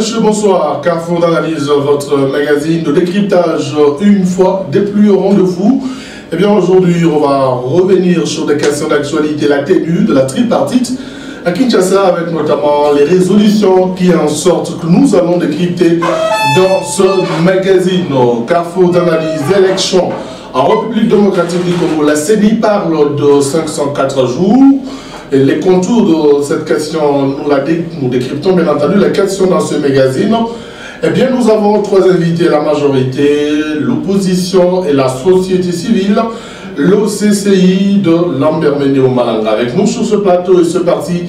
messieurs, bonsoir. Carrefour d'analyse, votre magazine de décryptage une fois des plus au rendez-vous. Eh bien, aujourd'hui, on va revenir sur des questions d'actualité, la tenue de la tripartite à Kinshasa, avec notamment les résolutions qui en sortent que nous allons décrypter dans ce magazine. Carrefour d'analyse, élection en République démocratique du Congo. La CENI parle de 504 jours. Et les contours de cette question, nous décryptons bien entendu la question dans ce magazine. Eh bien, nous avons trois invités, la majorité, l'opposition et la société civile, l'OCCI de Lambermene-Malanga. Avec nous sur ce plateau et ce parti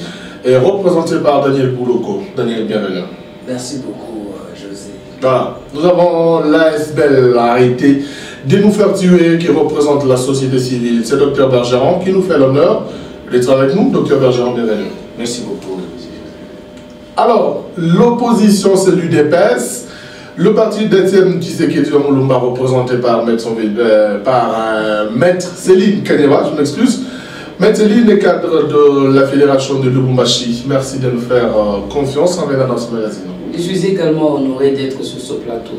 est représenté par Daniel Bouloko. Daniel, bienvenue. Merci beaucoup, José. Voilà. Nous avons l'ASBEL arrêté de nous faire tuer, qui représente la société civile. C'est Dr Bergeron qui nous fait l'honneur d'être avec nous. Dr Bergeron, bienvenue. Merci beaucoup. Alors, l'opposition, c'est l'UDPS. Le parti d'Étienne Tshisekedi Mulumba, représenté par Maître Céline Kanyeba, je m'excuse. Maître Céline est cadre de la Fédération de Lubumbashi. Merci de nous faire confiance en venant dans ce magazine. Je suis également honoré d'être sur ce plateau.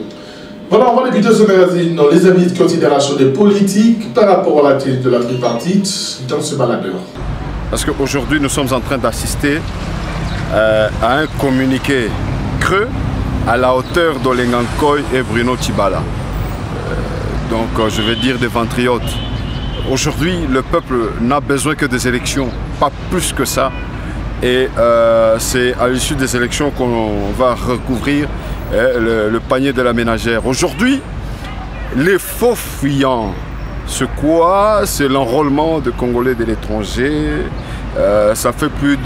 Voilà, on va débuter ce magazine dans les avis de considération des politiques par rapport à la thèse de la tripartite dans ce baladeur. Parce qu'aujourd'hui, nous sommes en train d'assister à un communiqué creux à la hauteur d'Olengankoy et Bruno Tshibala. Donc, je vais dire des ventriotes. Aujourd'hui, le peuple n'a besoin que des élections, pas plus que ça. Et c'est à l'issue des élections qu'on va recouvrir le panier de la ménagère. Aujourd'hui, les faux fuyants, c'est quoi? C'est l'enrôlement de Congolais de l'étranger. Ça fait plus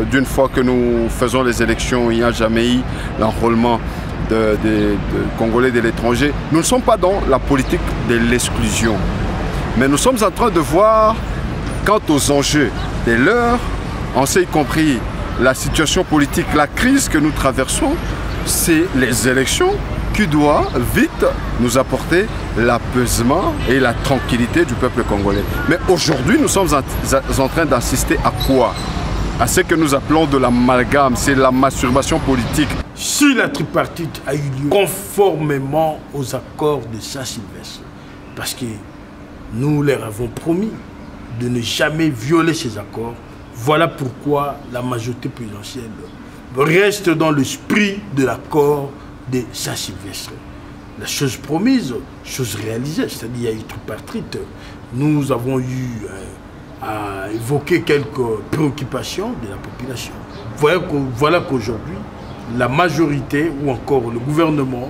d'une fois que nous faisons les élections, il n'y a jamais eu l'enrôlement de Congolais de l'étranger. Nous ne sommes pas dans la politique de l'exclusion, mais nous sommes en train de voir, quant aux enjeux de l'heure, on sait y compris la situation politique, la crise que nous traversons, c'est les élections qui doit vite nous apporter l'apaisement et la tranquillité du peuple congolais. Mais aujourd'hui, nous sommes en train d'assister à quoi? À ce que nous appelons de l'amalgame, c'est la masturbation politique. Si la tripartite a eu lieu conformément aux accords de Saint-Sylvestre, parce que nous leur avons promis de ne jamais violer ces accords, voilà pourquoi la majorité présidentielle reste dans l'esprit de l'accord de Saint-Sylvestre. La chose promise, chose réalisée, c'est-à-dire il y a eu tripartite. Nous avons eu à évoquer quelques préoccupations de la population. Voilà qu'aujourd'hui, la majorité ou encore le gouvernement,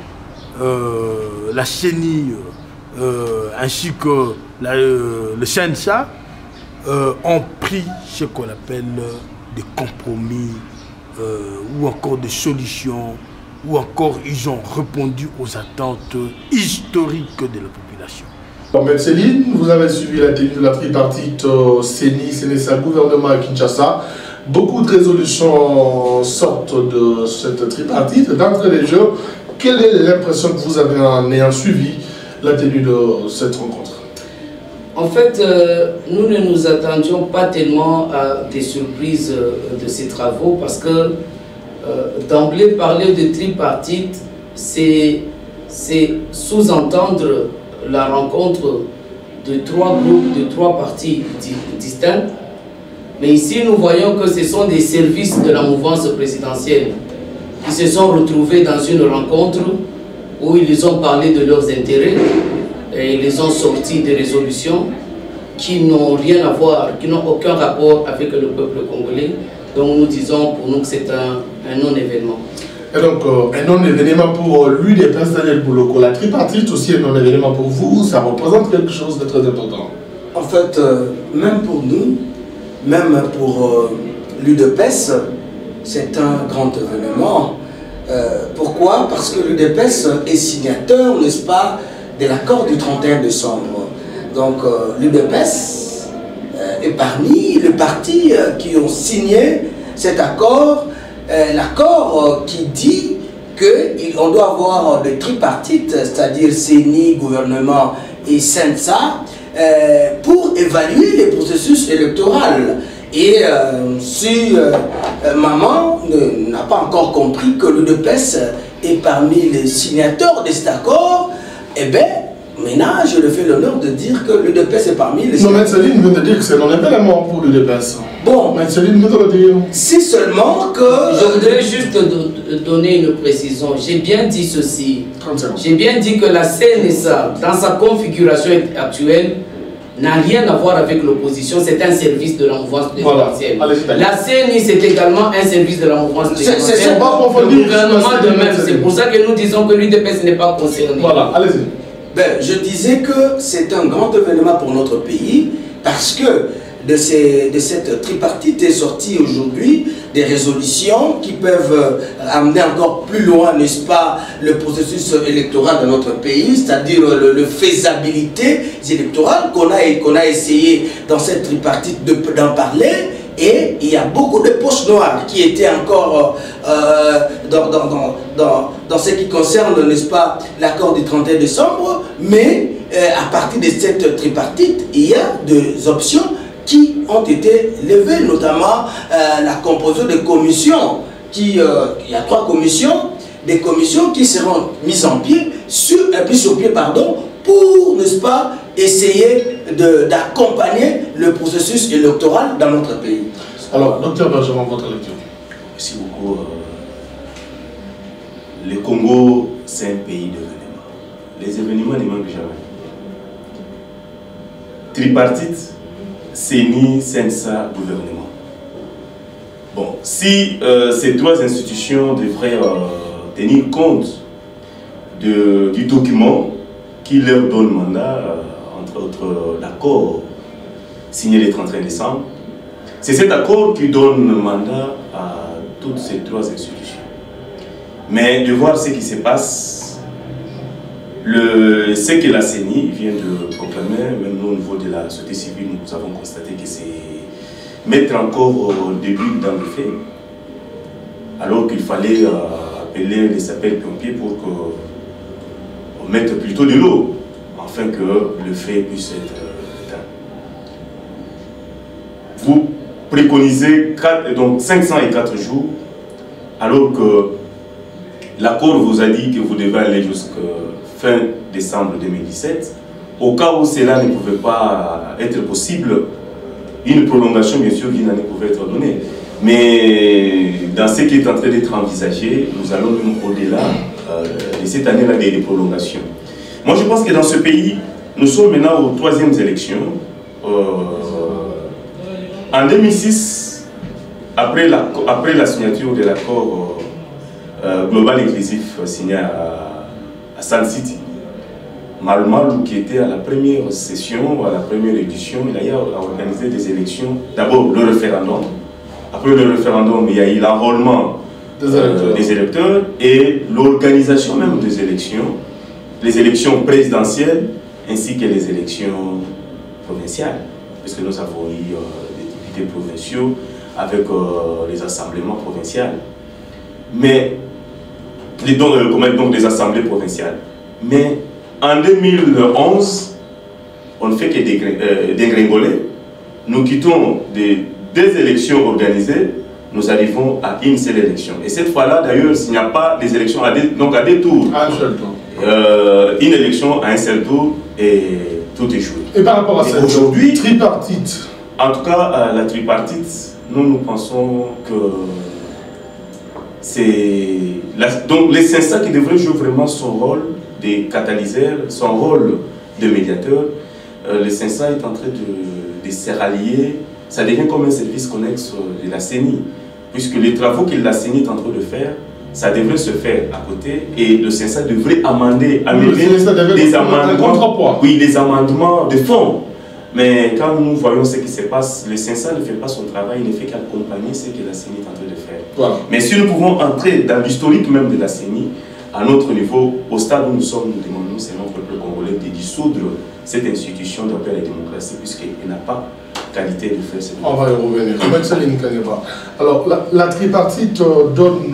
la CENI ainsi que le CNSA ont pris ce qu'on appelle des compromis ou encore des solutions, ou encore ils ont répondu aux attentes historiques de la population. Maître Céline, vous avez suivi la tenue de la tripartite CENI, CNSA, gouvernement à Kinshasa. Beaucoup de résolutions sortent de cette tripartite. D'entrée de jeu, quelle est l'impression que vous avez en ayant suivi la tenue de cette rencontre? En fait, nous ne nous attendions pas tellement à des surprises de ces travaux parce que d'emblée parler de tripartite, c'est sous-entendre la rencontre de trois groupes, de trois partis distincts. Mais ici, nous voyons que ce sont des services de la mouvance présidentielle qui se sont retrouvés dans une rencontre où ils ont parlé de leurs intérêts et ils ont sorti des résolutions qui n'ont rien à voir, qui n'ont aucun rapport avec le peuple congolais. Donc nous disons pour nous que c'est un non-événement. Et donc, un non-événement pour l'UDPS, Daniel Bouloko. La tripartite aussi est un non-événement pour vous, ça représente quelque chose de très important. En fait, même pour nous, même pour l'UDPS, c'est un grand événement. Pourquoi? Parce que l'UDPS est signateur, n'est-ce pas, de l'accord du 31 décembre. Donc l'UDPS est parmi les partis qui ont signé cet accord, l'accord qui dit qu'on doit avoir des tripartites, c'est-à-dire CENI, gouvernement et CNSA, pour évaluer les processus électoraux. Et si maman n'a pas encore compris que l'UDPS est parmi les signataires de cet accord, eh bien, maintenant, je le fais l'honneur de dire que l'UDPS est parmi les... Non, mais Céline vient de dire que c'est non événement pour l'UDPS. Bon, mais Céline vient de le dire. Si seulement que... Je voudrais juste donner une précision. J'ai bien dit ceci. J'ai bien dit que la CNSA, dans sa configuration actuelle, n'a rien à voir avec l'opposition. C'est un service de la mouvance présidentielle. Voilà. La CNI, c'est également un service de la mouvance présidentielle. C'est pas le gouvernement de même. C'est pour ça que nous disons que l'UDPS n'est pas concerné. Voilà, allez-y. Ben, je disais que c'est un grand événement pour notre pays parce que de cette tripartite est sorti aujourd'hui des résolutions qui peuvent amener encore plus loin, n'est-ce pas, le processus électoral de notre pays, c'est-à-dire le faisabilité électorale qu'on a essayé dans cette tripartite d'en parler. Et il y a beaucoup de poches noires qui étaient encore dans ce qui concerne, n'est-ce pas, l'accord du 31 décembre. Mais à partir de cette tripartite, il y a des options qui ont été levées, notamment la composition de commissions. Il y a 3 commissions, des commissions qui seront mises en pied, pour, n'est-ce pas, essayer d'accompagner le processus électoral dans notre pays. Alors, docteur Benjamin, votre lecture. Merci beaucoup. Le Congo, c'est un pays d'événements. Les événements ne manquent jamais. Tripartite, CENI, CNSA, gouvernement. Bon, si ces 3 institutions devraient tenir compte du document qui leur donne mandat, entre autres l'accord signé le 31 décembre, c'est cet accord qui donne mandat à toutes ces 3 institutions. Mais de voir ce qui se passe, ce que la CENI vient de proclamer, même nous au niveau de la société civile, nous avons constaté que c'est mettre encore au début dans le fait, alors qu'il fallait appeler les sapeurs-pompiers pour qu'on mette plutôt de l'eau, afin que le fait puisse être éteint. Vous préconisez donc 504 jours, alors que l'accord vous a dit que vous devez aller jusqu'à fin décembre 2017. Au cas où cela ne pouvait pas être possible, une prolongation, bien sûr, d'une année pouvait être donnée. Mais dans ce qui est en train d'être envisagé, nous allons même au-delà de cette année-là des prolongations. Moi, je pense que dans ce pays, nous sommes maintenant aux 3e élections. En 2006, après la signature de l'accord global inclusif signé à Sun City, Malmalou, qui était à la première session, à la première édition, il a organisé des élections. D'abord le référendum. Après le référendum, il y a eu l'enrôlement des électeurs et l'organisation même des élections. Les élections présidentielles ainsi que les élections provinciales. Puisque nous avons eu des députés provinciaux avec les assemblements provinciales. Mais, donc des assemblées provinciales. Mais en 2011, on ne fait que dégringoler. Nous quittons des 2 élections organisées, nous arrivons à une seule élection. Et cette fois-là, d'ailleurs, s'il n'y a pas des élections à 2 tours, un seul tour. Une élection à un seul tour et tout est joué. Et par rapport à cette aujourd'hui tripartite, en tout cas, la tripartite, nous pensons que c'est donc les CNSA qui devraient jouer vraiment son rôle de catalyseur, son rôle de médiateur. Le CNSA est en train de se rallier, ça devient comme un service connexe de la CENI, puisque les travaux que la CENI est en train de faire, ça devrait se faire à côté et le CNSA devrait amener des amendements, oui, des amendements de fond. Mais quand nous voyons ce qui se passe, le CNSA ne fait pas son travail, il ne fait qu'accompagner ce que la CENI est en train de faire. Voilà. Mais si nous pouvons entrer dans l'historique même de la CENI, à notre niveau, au stade où nous sommes, nous demandons c'est notre peuple congolais de dissoudre cette institution de paix et de démocratie, puisqu'elle n'a pas qualité de faire cette. On va y revenir. Alors, la tripartite donne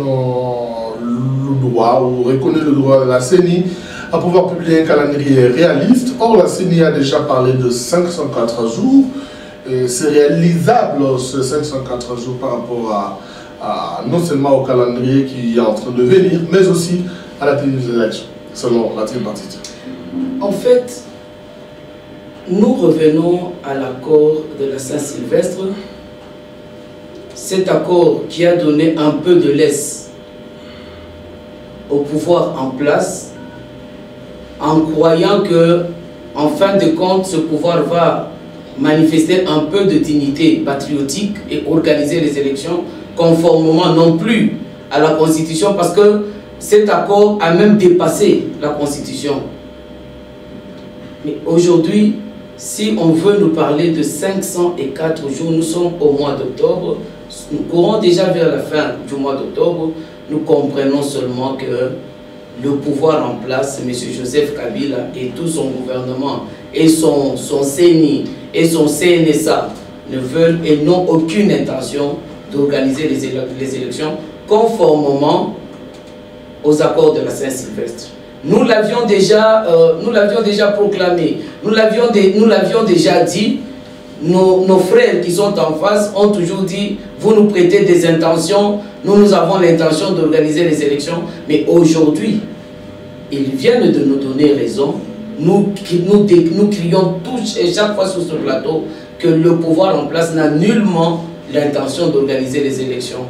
le droit, ou reconnaît le droit de la CENI à pouvoir publier un calendrier réaliste. Or, la CENI a déjà parlé de 504 jours. c'est réalisable ce 504 jours par rapport à non seulement au calendrier qui est en train de venir, mais aussi à la tenue des élections, selon la tripartite? En fait, nous revenons à l'accord de la Saint-Sylvestre, cet accord qui a donné un peu de laisse au pouvoir en place, en croyant que, en fin de compte, ce pouvoir va manifester un peu de dignité patriotique et organiser les élections conformément non plus à la Constitution, parce que cet accord a même dépassé la Constitution. Mais aujourd'hui, si on veut nous parler de 504 jours, nous sommes au mois d'octobre, nous courons déjà vers la fin du mois d'octobre, nous comprenons seulement que le pouvoir en place, M. Joseph Kabila et tout son gouvernement et son CENI et son CNSA ne veulent et n'ont aucune intention d'organiser les élections conformément aux accords de la Saint-Sylvestre. Nous l'avions déjà proclamé, nous l'avions déjà dit. Nos frères qui sont en face ont toujours dit, vous nous prêtez des intentions, nous avons l'intention d'organiser les élections, mais aujourd'hui, ils viennent de nous donner raison. Nous crions tous et chaque fois sur ce plateau que le pouvoir en place n'a nullement l'intention d'organiser les élections.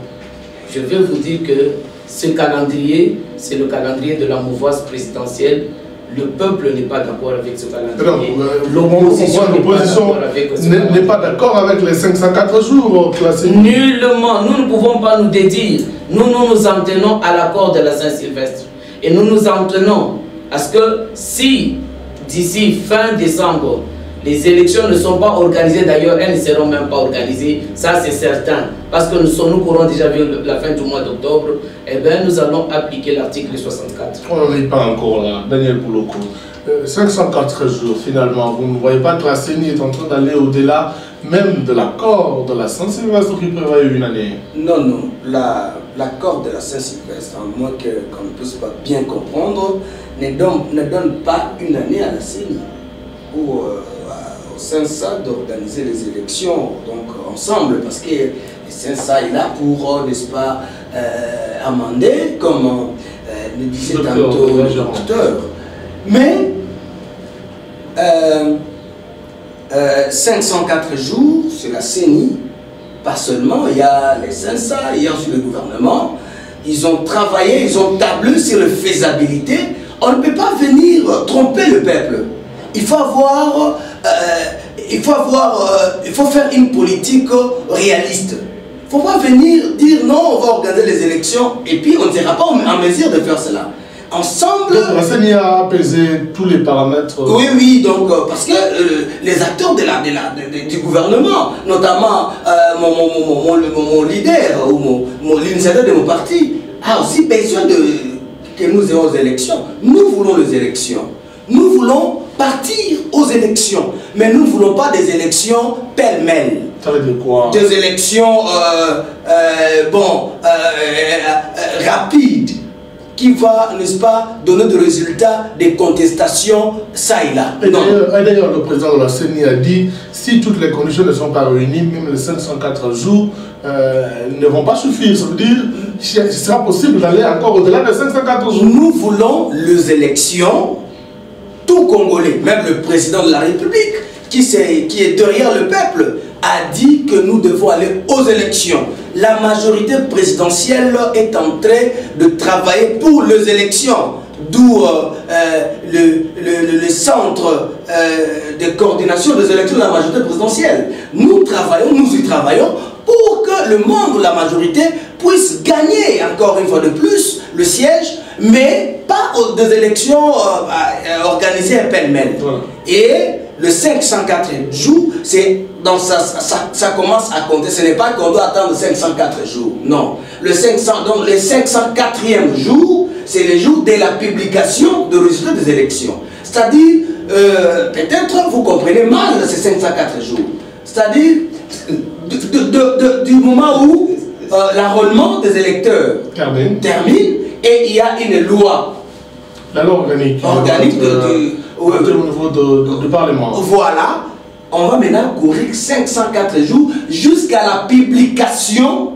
Je veux vous dire que ce calendrier, c'est le calendrier de la mouvance présidentielle. Le peuple n'est pas d'accord avec ce calendrier. L'opposition n'est pas d'accord avec les 504 jours classés. Nullement. Nous ne pouvons pas nous dédire. Nous nous en tenons à l'accord de la Saint-Sylvestre. Et nous nous en tenons à ce que si, d'ici fin décembre, les élections ne sont pas organisées, d'ailleurs, elles ne seront même pas organisées, ça c'est certain. Parce que nous courons déjà vers la fin du mois d'octobre, et bien nous allons appliquer l'article 64. On n'en est pas encore là, Daniel Pouloko. 504 jours, finalement, vous ne voyez pas que la CENI est en train d'aller au-delà même de l'accord de la Saint-Sylvestre qui prévoit une année? Non, non. L'accord de la Saint-Sylvestre, à moins qu'on ne puisse pas bien comprendre, ne donne pas une année à la CENI ou au CENSA d'organiser les élections donc ensemble, parce que le CENSA est là pour, n'est-ce pas, amender, comme le disait tantôt le docteur. Mais 504 jours sur la CENI, pas seulement, il y a les CENSA, il y a aussi le gouvernement, ils ont travaillé, ils ont tablé sur la faisabilité. On ne peut pas venir tromper le peuple. Il faut faire une politique réaliste. Il ne faut pas venir dire non, on va organiser les élections et puis on ne sera pas en mesure de faire cela. Ensemble... Donc la CENI a apaisé tous les paramètres. Oui, oui, donc parce que les acteurs du gouvernement, notamment mon leader ou l'initiateur de mon parti, a aussi besoin que nous ayons aux élections. Nous voulons les élections. Nous voulons partir aux élections, mais nous ne voulons pas des élections pêle-mêle. Ça veut dire quoi? Des élections rapides, qui va, n'est-ce pas, donner des résultats des contestations ça et là. Et d'ailleurs, le président de la CENI a dit, si toutes les conditions ne sont pas réunies, même les 504 jours ne vont pas suffire. Ça veut dire qu'il sera possible d'aller encore au-delà des 504 jours. Nous voulons les élections, tout Congolais, même le président de la République, qui est derrière le peuple, a dit que nous devons aller aux élections. La majorité présidentielle est en train de travailler pour les élections, d'où le centre de coordination des élections de la majorité présidentielle. Nous y travaillons pour que le membre, la majorité, puisse gagner encore une fois de plus le siège, mais pas des élections organisées pêle-mêle. Et le 504 jours, c'est dans ça commence à compter. Ce n'est pas qu'on doit attendre 504 jours. Non. Donc le 504e jour, c'est le jour de la publication des résultats des élections. C'est-à-dire, peut-être vous comprenez mal ces 504 jours. C'est-à-dire, du moment où l'enrôlement des électeurs termine et il y a une loi. La loi organique. Organique au niveau du Parlement. Voilà. on va maintenant courir 504 jours jusqu'à la publication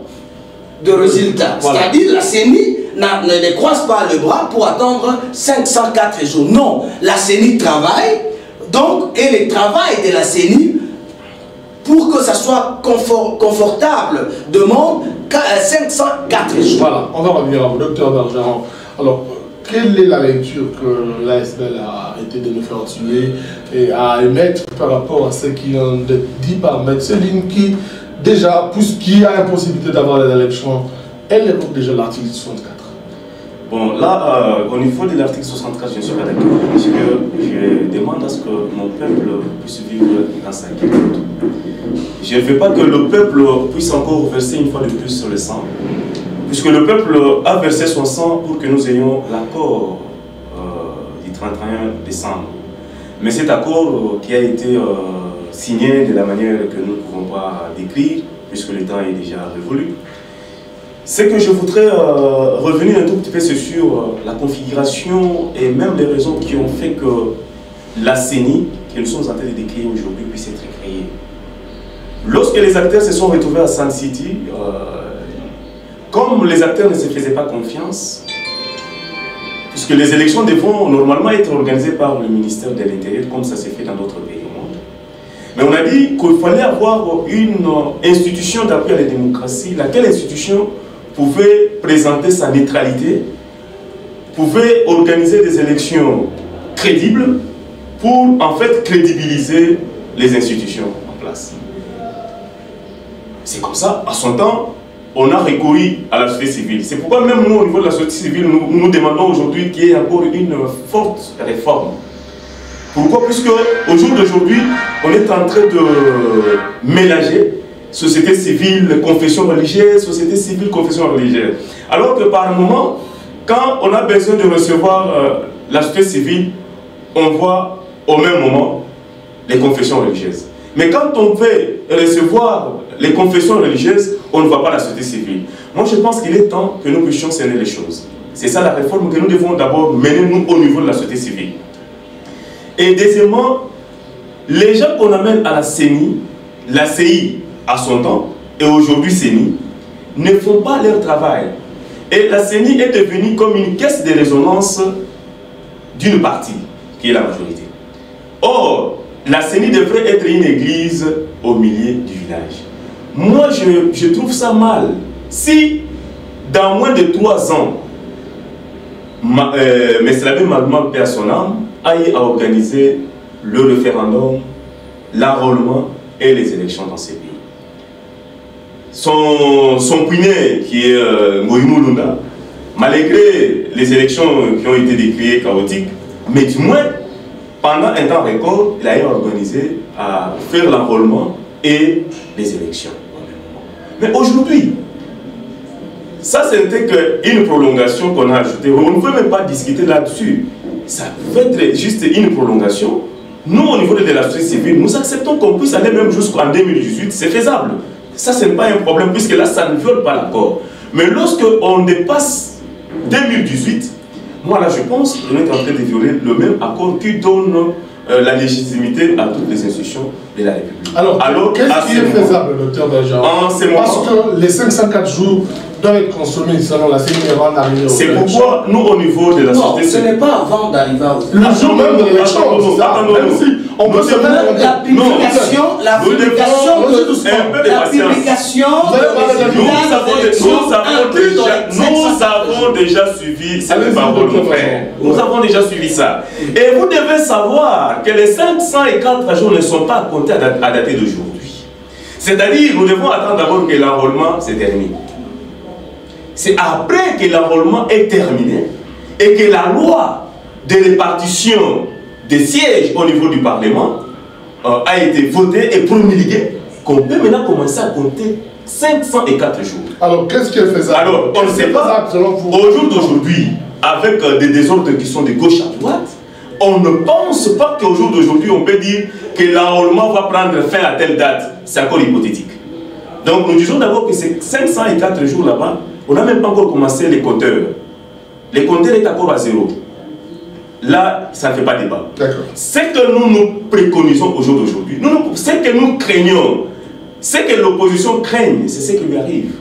de résultats. Voilà. C'est-à-dire la CENI ne croise pas le bras pour attendre 504 jours. Non, la CENI travaille, donc, et le travail de la CENI, pour que ça soit confortable, demande 504 jours. Voilà, on va revenir à vous, docteur Bergeron. Alors, quelle est la lecture que l'ASBL a été de nous faire tuer et à émettre par rapport à ce qui vient d'être dit par M. Céline, qui, déjà, puisqu'il y a impossibilité d'avoir les élections, elle évoque déjà l'article 64. Bon, là, au niveau de l'article 64, je ne suis pas d'accord, parce que je demande à ce que mon peuple puisse vivre dans sa quiétude. Je ne veux pas que le peuple puisse encore verser une fois de plus sur le sang, puisque le peuple a versé son sang pour que nous ayons l'accord du 31 décembre. Mais cet accord qui a été signé de la manière que nous ne pouvons pas décrire, puisque le temps est déjà révolu, c'est que je voudrais revenir un tout petit peu sur la configuration et même les raisons qui ont fait que la CENI, que nous sommes en train de décrire aujourd'hui, puisse être créée. Lorsque les acteurs se sont retrouvés à Sun City, comme les acteurs ne se faisaient pas confiance, puisque les élections devront normalement être organisées par le ministère de l'Intérieur, comme ça s'est fait dans d'autres pays au monde. Mais on a dit qu'il fallait avoir une institution d'appui à la démocratie, laquelle institution pouvait présenter sa neutralité, pouvait organiser des élections crédibles pour en fait crédibiliser les institutions en place. C'est comme ça, à son temps, on a recouru à la société civile. C'est pourquoi même nous, au niveau de la société civile, nous demandons aujourd'hui qu'il y ait encore une forte réforme. Pourquoi? Puisque au jour d'aujourd'hui, on est en train de mélanger société civile, confession religieuse, société civile, confession religieuse. Alors que par moment, quand on a besoin de recevoir la société civile, on voit au même moment les confessions religieuses. Mais quand on veut recevoir les confessions religieuses, on ne voit pas la société civile. Moi, je pense qu'il est temps que nous puissions cerner les choses. C'est ça la réforme que nous devons d'abord mener, nous, au niveau de la société civile. Et deuxièmement, les gens qu'on amène à la CENI, la CI à son temps, et aujourd'hui CENI, ne font pas leur travail. Et la CENI est devenue comme une caisse de résonance d'une partie, qui est la majorité. Or, la CENI devrait être une église au milieu du village. Moi, je trouve ça mal. Si, dans moins de 3 ans, M. Labé Magman, paix à son âme, aille à organiser le référendum, l'enrôlement et les élections dans ces pays. Son puinet, qui est Moïmou Lunda, malgré les élections qui ont été décriées chaotiques, mais du moins, pendant un temps record, il a organisé à faire l'enrôlement et les élections. Mais aujourd'hui, ça c'était qu'une prolongation qu'on a ajoutée. On ne peut même pas discuter là-dessus. Ça peut être juste une prolongation. Nous, au niveau de la société civile, nous acceptons qu'on puisse aller même jusqu'en 2018. C'est faisable. Ça, ce n'est pas un problème, puisque là, ça ne viole pas l'accord. Mais lorsqu'on dépasse 2018, moi là, je pense qu'on est en train de violer le même accord qui donne la légitimité à toutes les institutions de la République. Alors qu'est-ce qui est faisable, docteur Bergeron? Parce que les 504 jours doivent être consommés selon la CENI avant d'arriver au C'est pourquoi nous, au niveau de la société... Non, ce n'est pas avant d'arriver au... Le jour même de l'élection, on peut se mettre... La publication Nous avons déjà suivi cette parole, mon frère. Nous avons déjà suivi ça. Et vous devez savoir que les 504 jours ne sont pas comptés à dater d'aujourd'hui. C'est-à-dire, nous devons attendre d'abord que l'enrôlement se termine. C'est après que l'enrôlement est terminé et que la loi de répartition des sièges au niveau du Parlement a été votée et promulguée qu'on peut maintenant commencer à compter 504 jours. Alors, qu'est-ce qui est faisable? Alors, on ne sait pas. Au jour d'aujourd'hui, avec des désordres qui sont de gauche à droite, on ne pense pas qu'au jour d'aujourd'hui, on peut dire que l'enrôlement va prendre fin à telle date. C'est encore hypothétique. Donc, nous disons d'abord que ces 504 jours là-bas, on n'a même pas encore commencé les compteurs. Les compteurs est encore à 0. là, ça ne fait pas débat. Ce que nous préconisons au jour d'aujourd'hui, ce que nous craignons, ce que l'opposition craigne, c'est ce qui lui arrive,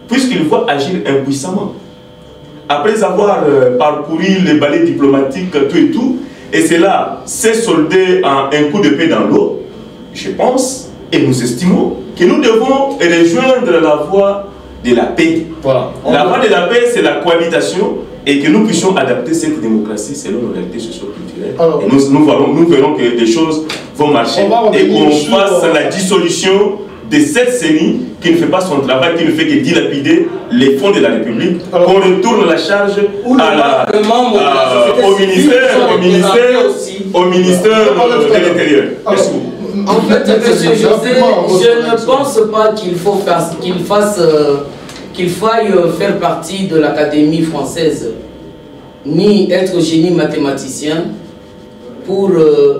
puisqu'il faut agir impuissamment. Après avoir parcouru les balais diplomatiques, tout et tout, et cela s'est soldé en un coup de paix dans l'eau, je pense, et nous estimons que nous devons rejoindre la voie de la paix. Voilà. La voie de la paix, c'est la cohabitation, et que nous puissions adapter cette démocratie selon nos réalités socio-culturelles. Et nous verrons que des choses vont marcher et qu'on fasse la dissolution de cette CENI qui ne fait pas son travail, qui ne fait que dilapider les fonds de la République, qu'on retourne la charge au ministère de l'Intérieur. En fait, M. José, je ne pense pas qu'il faille faire partie de l'Académie française, ni être génie mathématicien pour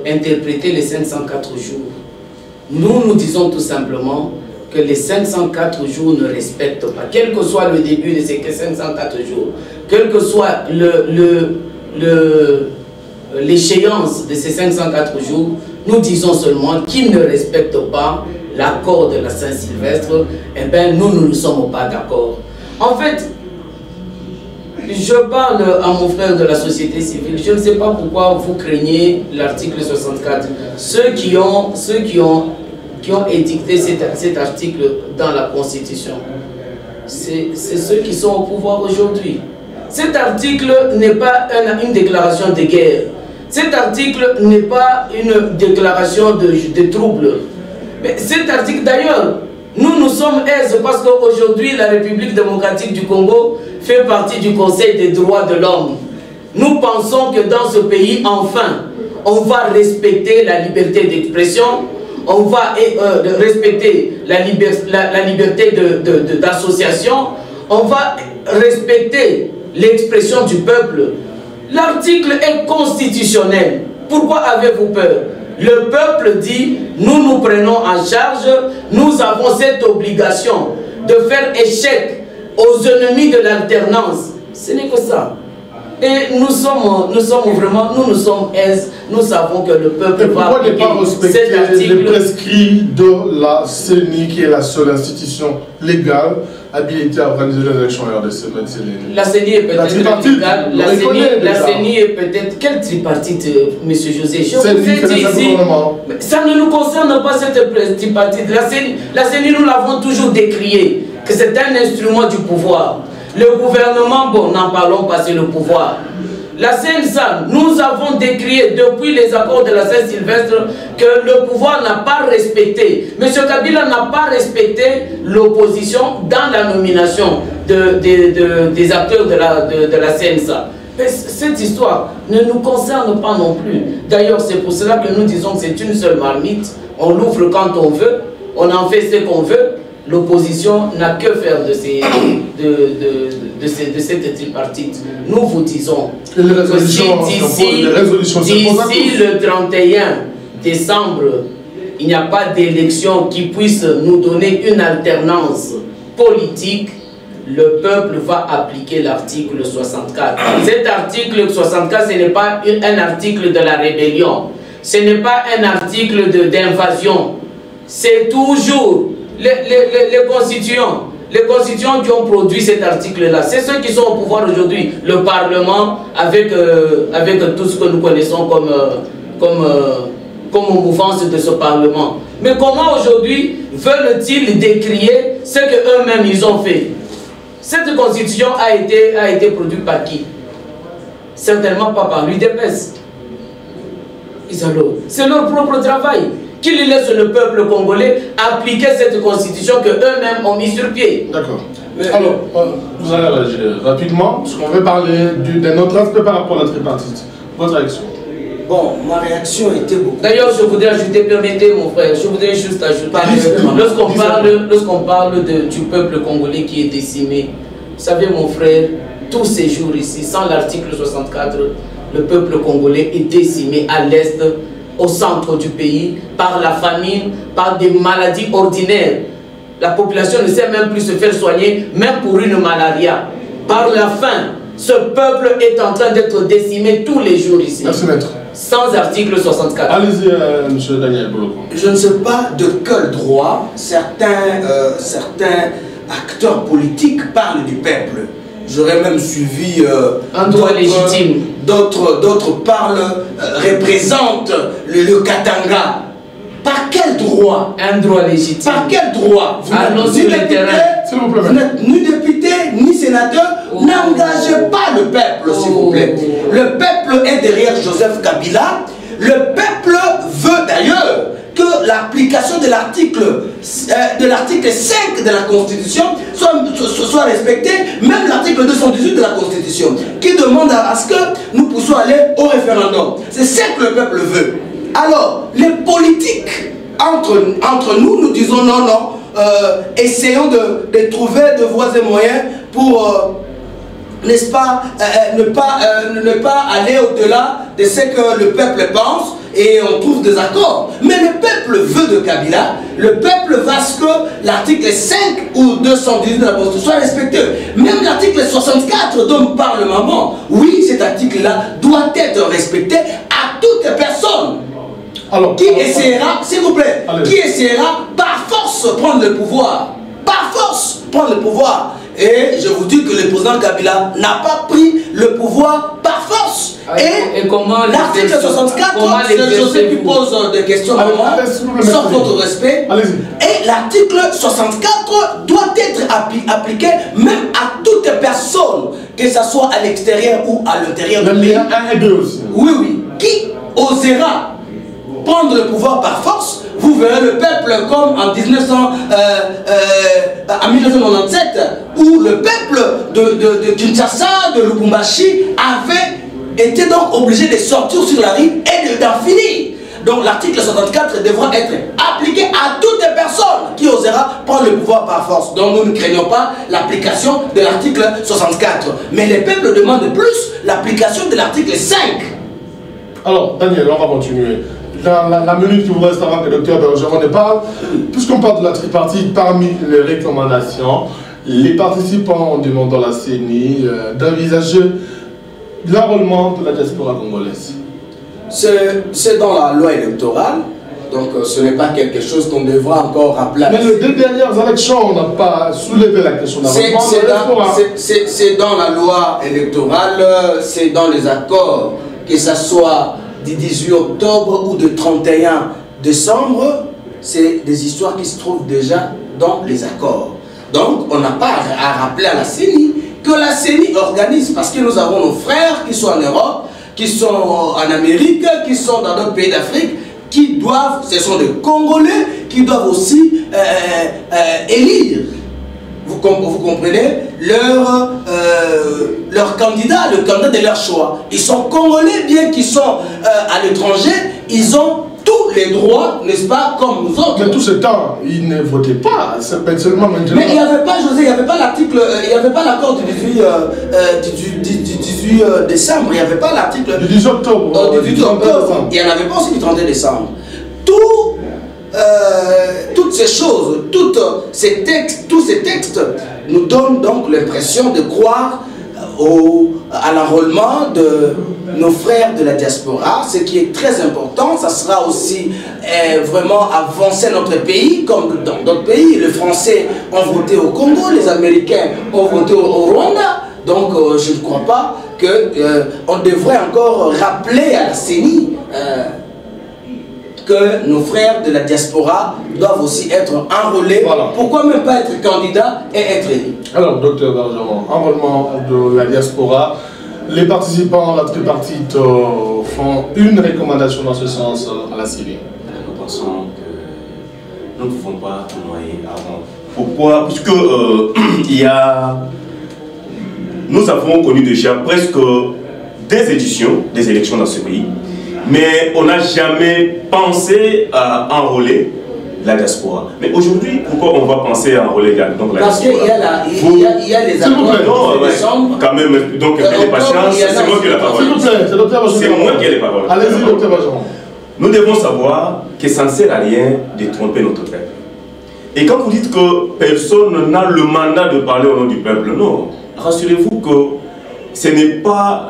interpréter les 504 jours. Nous disons tout simplement que les 504 jours ne respectent pas, quel que soit le début de ces 504 jours, quelle que soit l'échéance de ces 504 jours, nous disons seulement qu'ils ne respectent pas l'accord de la Saint-Sylvestre. Eh bien, nous ne sommes pas d'accord. En fait, je parle à mon frère de la société civile, je ne sais pas pourquoi vous craignez l'article 64. Ceux qui ont édicté cet article dans la Constitution, c'est ceux qui sont au pouvoir aujourd'hui. Cet article n'est pas une déclaration de guerre. Cet article n'est pas une déclaration de trouble. Mais cet article, d'ailleurs, nous sommes aises parce qu'aujourd'hui, la République démocratique du Congo fait partie du Conseil des droits de l'homme. Nous pensons que dans ce pays, enfin, on va respecter la liberté d'expression, on va respecter la liberté d'association, on va respecter l'expression du peuple. L'article est constitutionnel. Pourquoi avez-vous peur? Le peuple dit, nous prenons en charge, nous avons cette obligation de faire échec aux ennemis de l'alternance. Ce n'est que ça. Et nous sommes aises, nous savons que le peuple va appliquer cet article. Les prescrits de la CENI, qui est la seule institution légale habilitée à organiser les élections en RDC. La CENI est peut-être légale. La CENI est peut-être... Quelle tripartite, M. José? Je vous ai dit ici, ça ne nous concerne pas cette tripartite. La CENI, nous l'avons toujours décrié, que c'est un instrument du pouvoir. Le gouvernement, bon, n'en parlons pas, c'est le pouvoir. La CNSA, nous avons décrié depuis les accords de la Saint-Sylvestre que le pouvoir n'a pas respecté. M. Kabila n'a pas respecté l'opposition dans la nomination des acteurs de la CNSA. Mais cette histoire ne nous concerne pas non plus. D'ailleurs, c'est pour cela que nous disons que c'est une seule marmite. On l'ouvre quand on veut, on en fait ce qu'on veut. L'opposition n'a que faire de cette tripartite. Nous vous disons que d'ici le 31 décembre, il n'y a pas d'élection qui puisse nous donner une alternance politique. Le peuple va appliquer l'article 64. Cet article 64, ce n'est pas un article de la rébellion. Ce n'est pas un article d'invasion. C'est toujours les constituants qui ont produit cet article-là. C'est ceux qui sont au pouvoir aujourd'hui. Le Parlement, avec tout ce que nous connaissons comme mouvance de ce Parlement. Mais comment aujourd'hui veulent-ils décrier ce qu'eux-mêmes ils ont fait? Cette constitution a été produite par qui? Certainement pas par l'UDPS. C'est leur propre travail. Qu'ils laissent le peuple congolais appliquer cette constitution qu'eux-mêmes ont mis sur pied. D'accord. Alors, vous allez réagir rapidement, parce qu'on veut parler d'un autre aspect par rapport à la tripartite. Votre réaction? Bon, ma réaction était beaucoup. D'ailleurs, je voudrais ajouter, permettez mon frère, je voudrais juste ajouter, lorsqu'on parle du peuple congolais qui est décimé, vous savez mon frère, tous ces jours ici, sans l'article 64, le peuple congolais est décimé à l'est, au centre du pays, par la famine, par des maladies ordinaires. La population ne sait même plus se faire soigner, même pour une malaria. Par la faim, Ce peuple est en train d'être décimé tous les jours ici. Merci, maître. Sans article 64. Allez-y, M. Daniel Boloko. Je ne sais pas de quel droit certains acteurs politiques parlent du peuple. J'aurais même suivi un droit légitime. D'autres parlent, représentent le Katanga. Par quel droit? Un droit légitime. Par quel droit? Vous n'êtes ni député, ni sénateur. Oh. N'engagez pas le peuple, s'il vous plaît. Le peuple est derrière Joseph Kabila. Le peuple veut d'ailleurs que l'application de l'article 5 de la Constitution soit respectée, même l'article 218 de la Constitution, qui demande à ce que nous puissions aller au référendum. C'est ça que le peuple veut. Alors, les politiques, entre nous, nous disons non, essayons de trouver de voies et moyens pour, n'est-ce pas, ne pas aller au-delà de ce que le peuple pense et on trouve des accords. Mais le peuple veut de Kabila, le peuple veut ce que l'article 5 ou 218 de la Constitution soit respecté. Même l'article 64 dont parle maman, oui, cet article-là doit être respecté à toute personne. Alors, qui essaiera, s'il vous plaît, qui essaiera par force prendre le pouvoir. Par force prendre le pouvoir. Et je vous dis que le président Kabila n'a pas pris le pouvoir par force. Et comment l'article 64, c'est José qui pose des questions, sauf votre respect. Et l'article 64 doit être appliqué même à toute personne, que ce soit à l'extérieur ou à l'intérieur du pays. Oui, oui. Qui osera prendre le pouvoir par force, vous verrez le peuple comme en 1997, où le peuple de Kinshasa, de Lubumbashi, avait été donc obligé de sortir sur la rue et d'en finir. Donc l'article 64 devra être appliqué à toute personne qui osera prendre le pouvoir par force. Donc nous ne craignons pas l'application de l'article 64. Mais les peuples demandent plus l'application de l'article 5. Alors, Daniel, on va continuer. Dans la minute qui vous reste avant que le Dr Bergeron ne parle, puisqu'on parle de la tripartite, parmi les recommandations, les participants ont demandé à la CENI d'envisager l'enrôlement de la diaspora congolaise. C'est dans la loi électorale, donc ce n'est pas quelque chose qu'on devra encore rappeler. Mais les deux dernières élections, on n'a pas soulevé la question d'enrôlement. C'est dans la loi électorale, c'est dans les accords, que ce soit du 18 octobre ou de 31 décembre, c'est des histoires qui se trouvent déjà dans les accords. Donc, on n'a pas à rappeler à la CENI que la CENI organise, parce que nous avons nos frères qui sont en Europe, qui sont en Amérique, qui sont dans d'autres pays d'Afrique, qui doivent, ce sont des Congolais, qui doivent aussi élire. Vous comprenez leur candidat, le candidat de leur choix. Ils sont Congolais, bien qu'ils sont à l'étranger, ils ont tous les droits, n'est-ce pas, comme nous autres. Mais tout ce temps, ils ne votaient pas, c'est pas seulement maintenant. Mais il n'y avait pas, José, il n'y avait pas l'article, il n'y avait pas l'accord du 18 décembre, il n'y avait pas l'article... Du 18 octobre. Du 18 octobre, il n'y en avait pas aussi du 31 décembre. Toutes ces choses, tous ces textes nous donnent donc l'impression de croire à l'enrôlement de nos frères de la diaspora. Ce qui est très important, ça sera aussi vraiment avancer notre pays, comme dans d'autres pays. Les Français ont voté au Congo, les Américains ont voté au Rwanda. Donc je ne crois pas qu'on devrait encore rappeler à la CENI que nos frères de la diaspora doivent aussi être enrôlés. Voilà. Pourquoi même pas être candidat et être élu? Alors, docteur Bergeron, enrôlement de la diaspora, les participants à la tripartite font une recommandation dans ce sens à la CENI. Nous pensons que nous ne pouvons pas noyer avant. Pourquoi? Puisque nous avons connu déjà presque des élections dans ce pays. Mais on n'a jamais pensé à enrôler la diaspora. Mais aujourd'hui, pourquoi on va penser à enrôler la diaspora? Parce qu'il y a les accords de décembre. Quand même, donc les patience, c'est moi qui ai la parole. C'est moi qui ai la parole. Allez-y, docteur Bergeron. Nous devons savoir que ça ne sert à rien de tromper notre peuple. Et quand vous dites que personne n'a le mandat de parler au nom du peuple, non. Rassurez-vous que ce n'est pas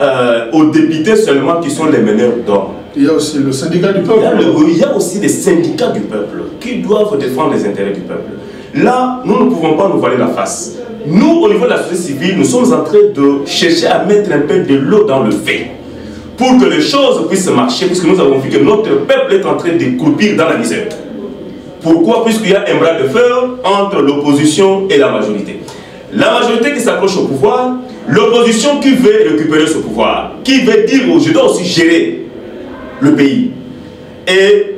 aux députés seulement qui sont les meneurs d'hommes. Il y a aussi le syndicat du peuple. Il y a aussi des syndicats du peuple qui doivent défendre les intérêts du peuple. Là, nous ne pouvons pas nous voiler la face. Nous, au niveau de la société civile, nous sommes en train de chercher à mettre un peu de l'eau dans le feu pour que les choses puissent marcher, puisque nous avons vu que notre peuple est en train de croupir dans la misère. Pourquoi? Puisqu'il y a un bras de fer entre l'opposition et la majorité. La majorité qui s'accroche au pouvoir, l'opposition qui veut récupérer ce pouvoir, qui veut dire oh, je dois aussi gérer le pays. Et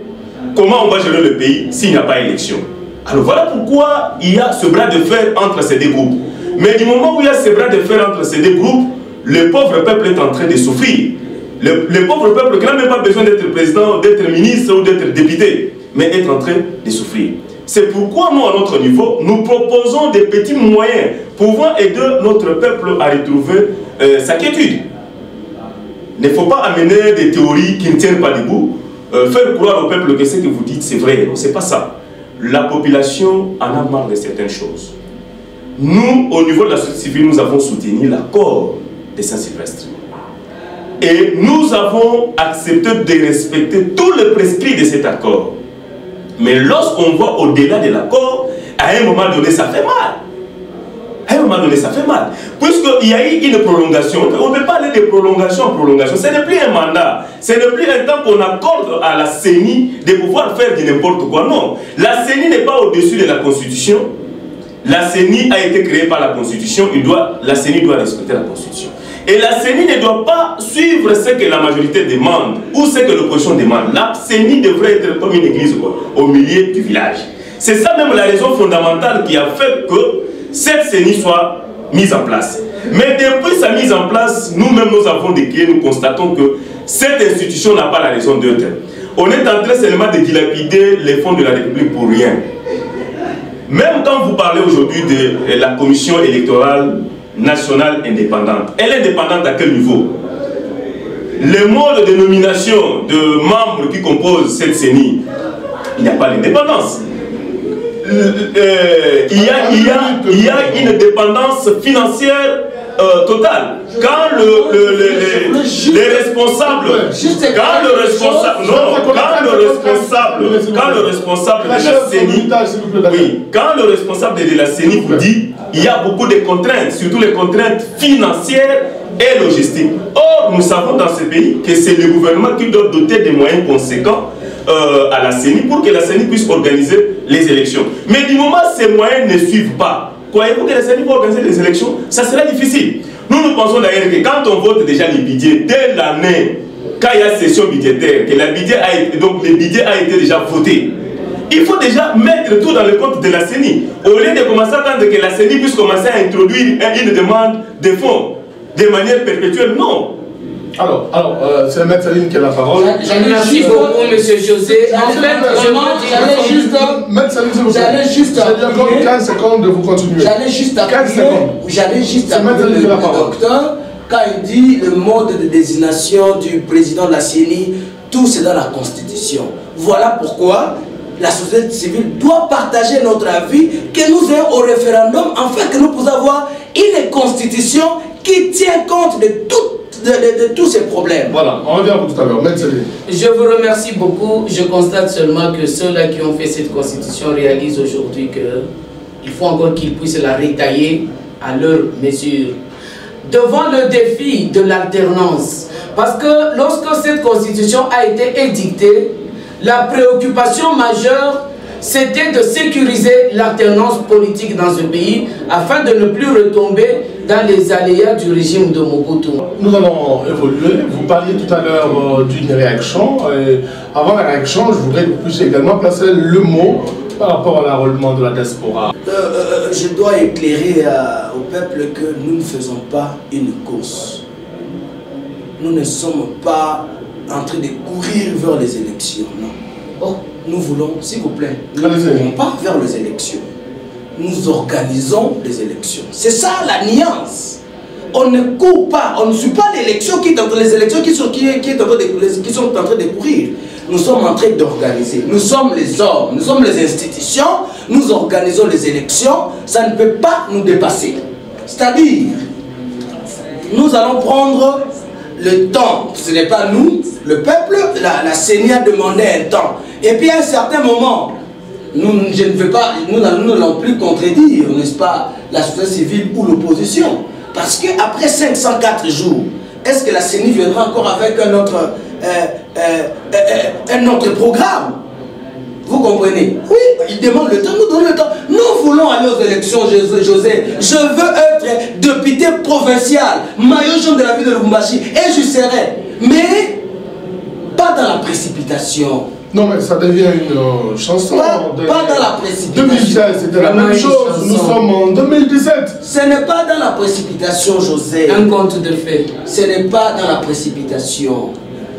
comment on va gérer le pays s'il n'y a pas d'élection? Alors voilà pourquoi il y a ce bras de fer entre ces deux groupes. Mais du moment où il y a ce bras de fer entre ces deux groupes, le pauvre peuple est en train de souffrir. Le pauvre peuple qui n'a même pas besoin d'être président, d'être ministre ou d'être député, mais est en train de souffrir. C'est pourquoi nous, à notre niveau, nous proposons des petits moyens pouvant aider notre peuple à retrouver sa quiétude. Il ne faut pas amener des théories qui ne tiennent pas debout, faire croire au peuple que ce que vous dites c'est vrai. Non, c'est pas ça. La population en a marre de certaines choses. Nous, au niveau de la société civile, nous avons soutenu l'accord de Saint-Sylvestre. Et nous avons accepté de respecter tous les prescrits de cet accord. Mais lorsqu'on va au-delà de l'accord, à un moment donné, ça fait mal. À un moment donné, ça fait mal. Puisqu'il y a eu une prolongation, on ne peut pas aller de prolongation en prolongation. Ce n'est plus un mandat. Ce n'est plus un temps qu'on accorde à la CENI de pouvoir faire de n'importe quoi. Non. La CENI n'est pas au-dessus de la Constitution. La CENI a été créée par la Constitution. La CENI doit respecter la Constitution. Et la CENI ne doit pas suivre ce que la majorité demande ou ce que l'opposition demande. La CENI devrait être comme une église au milieu du village. C'est ça même la raison fondamentale qui a fait que cette CENI soit mise en place. Mais depuis sa mise en place, nous-mêmes nous avons décrié, nous constatons que cette institution n'a pas la raison d'être. On est en train seulement de dilapider les fonds de la République pour rien. Même quand vous parlez aujourd'hui de la commission électorale nationale indépendante, elle est indépendante à quel niveau? Le mode de nomination de membres qui composent cette CENI, il n'y a pas d'indépendance. Il y a une dépendance financière totale. Quand les responsables, quand le responsable de la CENI, oui, quand le responsable de la CENI vous dit, il y a beaucoup de contraintes, surtout les contraintes financières et logistiques. Or, nous savons dans ce pays que c'est le gouvernement qui doit doter des moyens conséquents à la CENI pour que la CENI puisse organiser les élections. Mais du moment où ces moyens ne suivent pas, croyez-vous que la CENI va organiser les élections? Ça sera difficile. Nous pensons d'ailleurs que quand on vote déjà les budgets, dès l'année, quand il y a session budgétaire, que le budget a été déjà voté, il faut déjà mettre tout dans le compte de la CENI. Au lieu de commencer à attendre que la CENI puisse commencer à introduire une demande de fonds de manière perpétuelle, non. Alors c'est M. Saline qui a la parole. Merci beaucoup, M. José. En fait, j'allais juste encore 15 secondes de vous continuer. J'allais juste appuyer le docteur quand il dit le mode de désignation du président de la CENI, tout c'est dans la Constitution. Voilà pourquoi la société civile doit partager notre avis, que nous ayons au référendum, afin que nous puissions avoir une constitution qui tient compte de tous ces problèmes. Voilà, on revient pour tout à l'heure. Je vous remercie beaucoup. Je constate seulement que ceux-là qui ont fait cette constitution réalisent aujourd'hui qu'il faut encore qu'ils puissent la rétailler à leur mesure. Devant le défi de l'alternance, parce que lorsque cette constitution a été édictée, la préoccupation majeure, c'était de sécuriser l'alternance politique dans ce pays afin de ne plus retomber dans les aléas du régime de Mobutu. Nous allons évoluer. Vous parliez tout à l'heure d'une réaction. Avant la réaction, je voudrais que vous puissiez également placer le mot par rapport à l'enrôlement de la diaspora. Je dois éclairer au peuple que nous ne faisons pas une course. Nous ne sommes pas en train de courir vers les élections, non. Oh, nous voulons, s'il vous plaît, nous ne courons pas vers les élections. Nous organisons les élections. C'est ça la nuance. On ne court pas, on ne suit pas l'élection qui est entre les élections qui sont en train de courir. Nous sommes en train d'organiser. Nous sommes les hommes, nous sommes les institutions, nous organisons les élections. Ça ne peut pas nous dépasser. C'est-à-dire, nous allons prendre le temps. Ce n'est pas nous, le peuple, la CENI a demandé un temps. Et puis à un certain moment, nous n'allons plus contredire, n'est-ce pas, la société civile ou l'opposition. Parce qu'après 504 jours, est-ce que la CENI viendra encore avec un autre programme? Vous comprenez? Oui, il demande le temps, nous donnons le temps. Nous voulons aller aux élections, José. Je veux être député provincial, maillot jaune de la ville de Lubumbashi, et je serai. Mais pas dans la précipitation. Non, mais ça devient une chanson. Pas dans la précipitation. 2016, c'était la même chose. Nous sommes en 2017. Ce n'est pas dans la précipitation, José. Un conte de fait. Ce n'est pas dans la précipitation.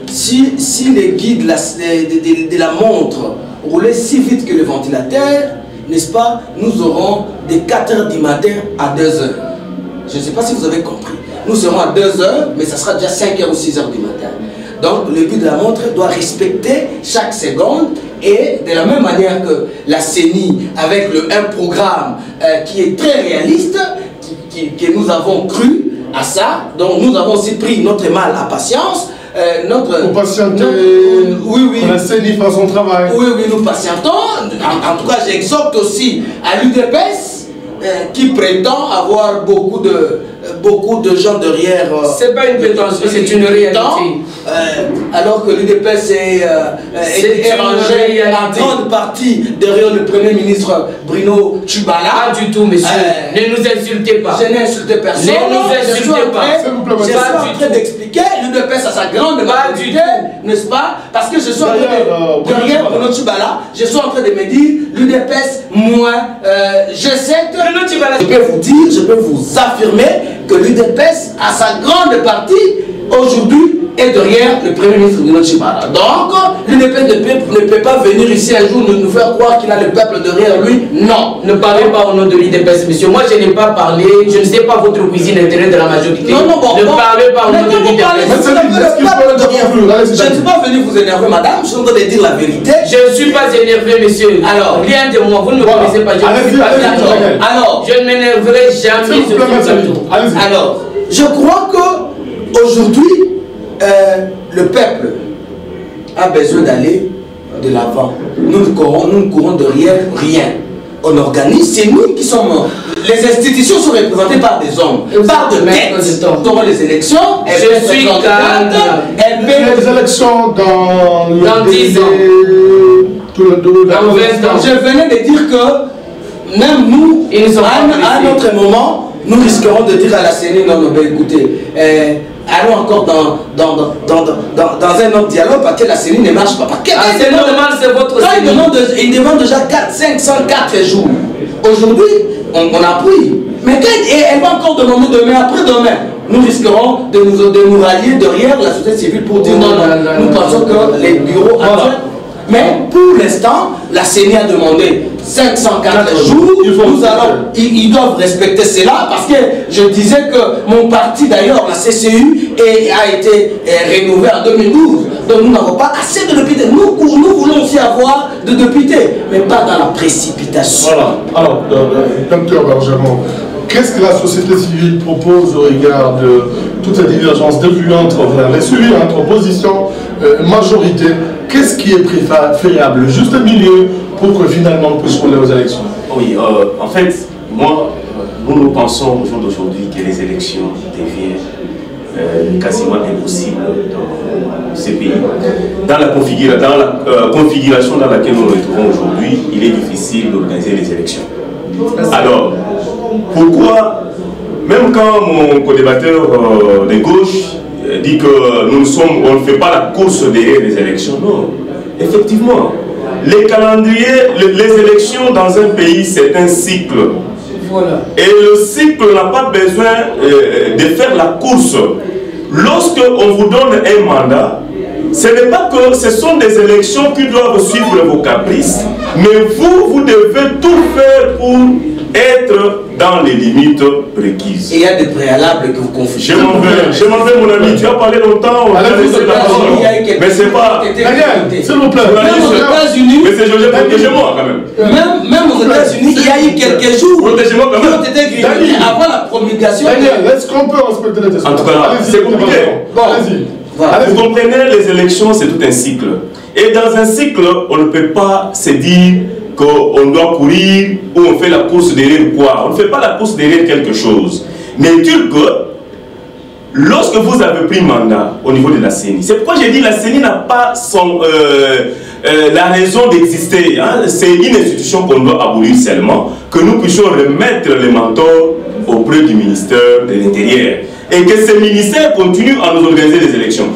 Si les guides de la montre roulaient si vite que le ventilateur, n'est-ce pas, nous aurons de 4 h du matin à 2 h. Je ne sais pas si vous avez compris. Nous serons à 2 h, mais ça sera déjà 5 h ou 6 h du matin. Donc le but de la montre doit respecter chaque seconde, et de la même manière que la CENI avec un programme qui est très réaliste, que nous avons cru à ça, donc nous avons aussi pris notre mal à patience. Pour patienter, oui. La CENI fait son travail. Oui, nous patientons. En tout cas, j'exhorte aussi à l'UDPS qui prétend avoir beaucoup de gens derrière. C'est pas une prétention, c'est une réalité. Alors que l'UDPS est rangé en grande partie derrière le Premier ministre Bruno Tshibala. Pas du tout, monsieur. Ne nous insultez pas. Je n'ai insulté personne. Ne nous insultez pas. Je suis en train d'expliquer. L'UDPS a sa grande majorité, n'est-ce pas? Parce que je suis en train de derrière Bruno Tshibala, je suis en train de me dire l'UDPS, moi, je sais que je peux vous dire, je peux vous affirmer que l'UDPS a sa grande partie aujourd'hui et derrière le Premier ministre Bruno Tshibala. Donc, l'UDPS ne peut pas venir ici un jour nous faire croire qu'il a le peuple derrière lui. Non. Ne parlez pas au nom de l'UDPS, monsieur. Moi, je n'ai pas parlé. Je ne sais pas votre cuisine intérieure de la majorité. Non, ne parlez pas au nom de l'UDPS. Je ne suis pas venu vous énerver, madame. Je suis en train de dire la vérité. Je ne suis pas énervé, monsieur. Alors, rien de moi. Vous ne me connaissez pas. Je ne suis pas énervé. Alors, je ne m'énerverai jamais sur ce plateau. Alors, je crois que aujourd'hui, le peuple a besoin d'aller de l'avant. Nous ne courons derrière rien. On organise, c'est nous qui sommes. Les institutions sont représentées par des hommes, par de têtes. Dans les élections, je suis calme. Les élections dans 10 ans. Dans 20 ans. Je venais de dire que même nous, à un autre moment, nous risquerons de dire à la CENI, non, écoutez, allons encore dans un autre dialogue parce que la CENI ne marche pas. C'est normal, c'est votre CENI. Il demande déjà 504 jours. Aujourd'hui, on a pris. Mais elle va encore demander demain, après-demain. Nous risquerons de nous rallier derrière la société civile pour dire non, nous pensons que les bureaux actuels. Mais pour l'instant, la CENI a demandé 504 jours. Ils doivent respecter cela parce que je disais que mon parti d'ailleurs, la CCU, a été rénové en 2012. Donc nous n'avons pas assez de députés. Nous voulons aussi avoir de députés, mais pas dans la précipitation. Voilà. Alors, docteur Bergermont, qu'est-ce que la société civile propose au regard de toutes ces divergences de vues entre les suivis entre opposition, majorité? Qu'est-ce qui est préférable? Juste milieu pour que finalement on puisse aller aux élections. Oui, en fait, nous pensons au jour d'aujourd'hui que les élections deviennent quasiment impossibles dans ce pays. Dans la configuration dans laquelle nous nous retrouvons aujourd'hui, il est difficile d'organiser les élections. Alors, pourquoi, même quand mon co-débatteur de gauche dit que on ne fait pas la course derrière les élections, non. Effectivement, les calendriers, les élections dans un pays, c'est un cycle. Voilà. Et le cycle n'a pas besoin de faire la course. Lorsque on vous donne un mandat, ce n'est pas que ce sont des élections qui doivent suivre vos caprices, mais vous devez tout faire pour être dans les limites requises. Et il y a des préalables que vous confondez. Je m'en vais, mon ami, tu as parlé longtemps, on a laissé la parole. Mais c'est pas... Daniel, s'il vous plaît. Même aux États-Unis, mais c'est José, protégez-moi quand même. Même aux États-Unis, il y a eu quelques jours protégez-moi quand qui même. ont été grillés avant la promulgation. Daniel, est-ce qu'on peut respecter les discours? En tout cas, c'est compliqué. Bon, allez-y. voilà. Vous comprenez, les élections, c'est tout un cycle. Et dans un cycle, on ne peut pas se dire qu'on doit courir ou on fait la course derrière quoi. On ne fait pas la course derrière quelque chose. Mais dire que lorsque vous avez pris mandat au niveau de la CENI, c'est pourquoi j'ai dit que la CENI n'a pas la raison d'exister. Hein. C'est une institution qu'on doit abolir seulement, que nous puissions remettre les mentors auprès du ministère de l'Intérieur. Et que ce ministère continue à nous organiser les élections.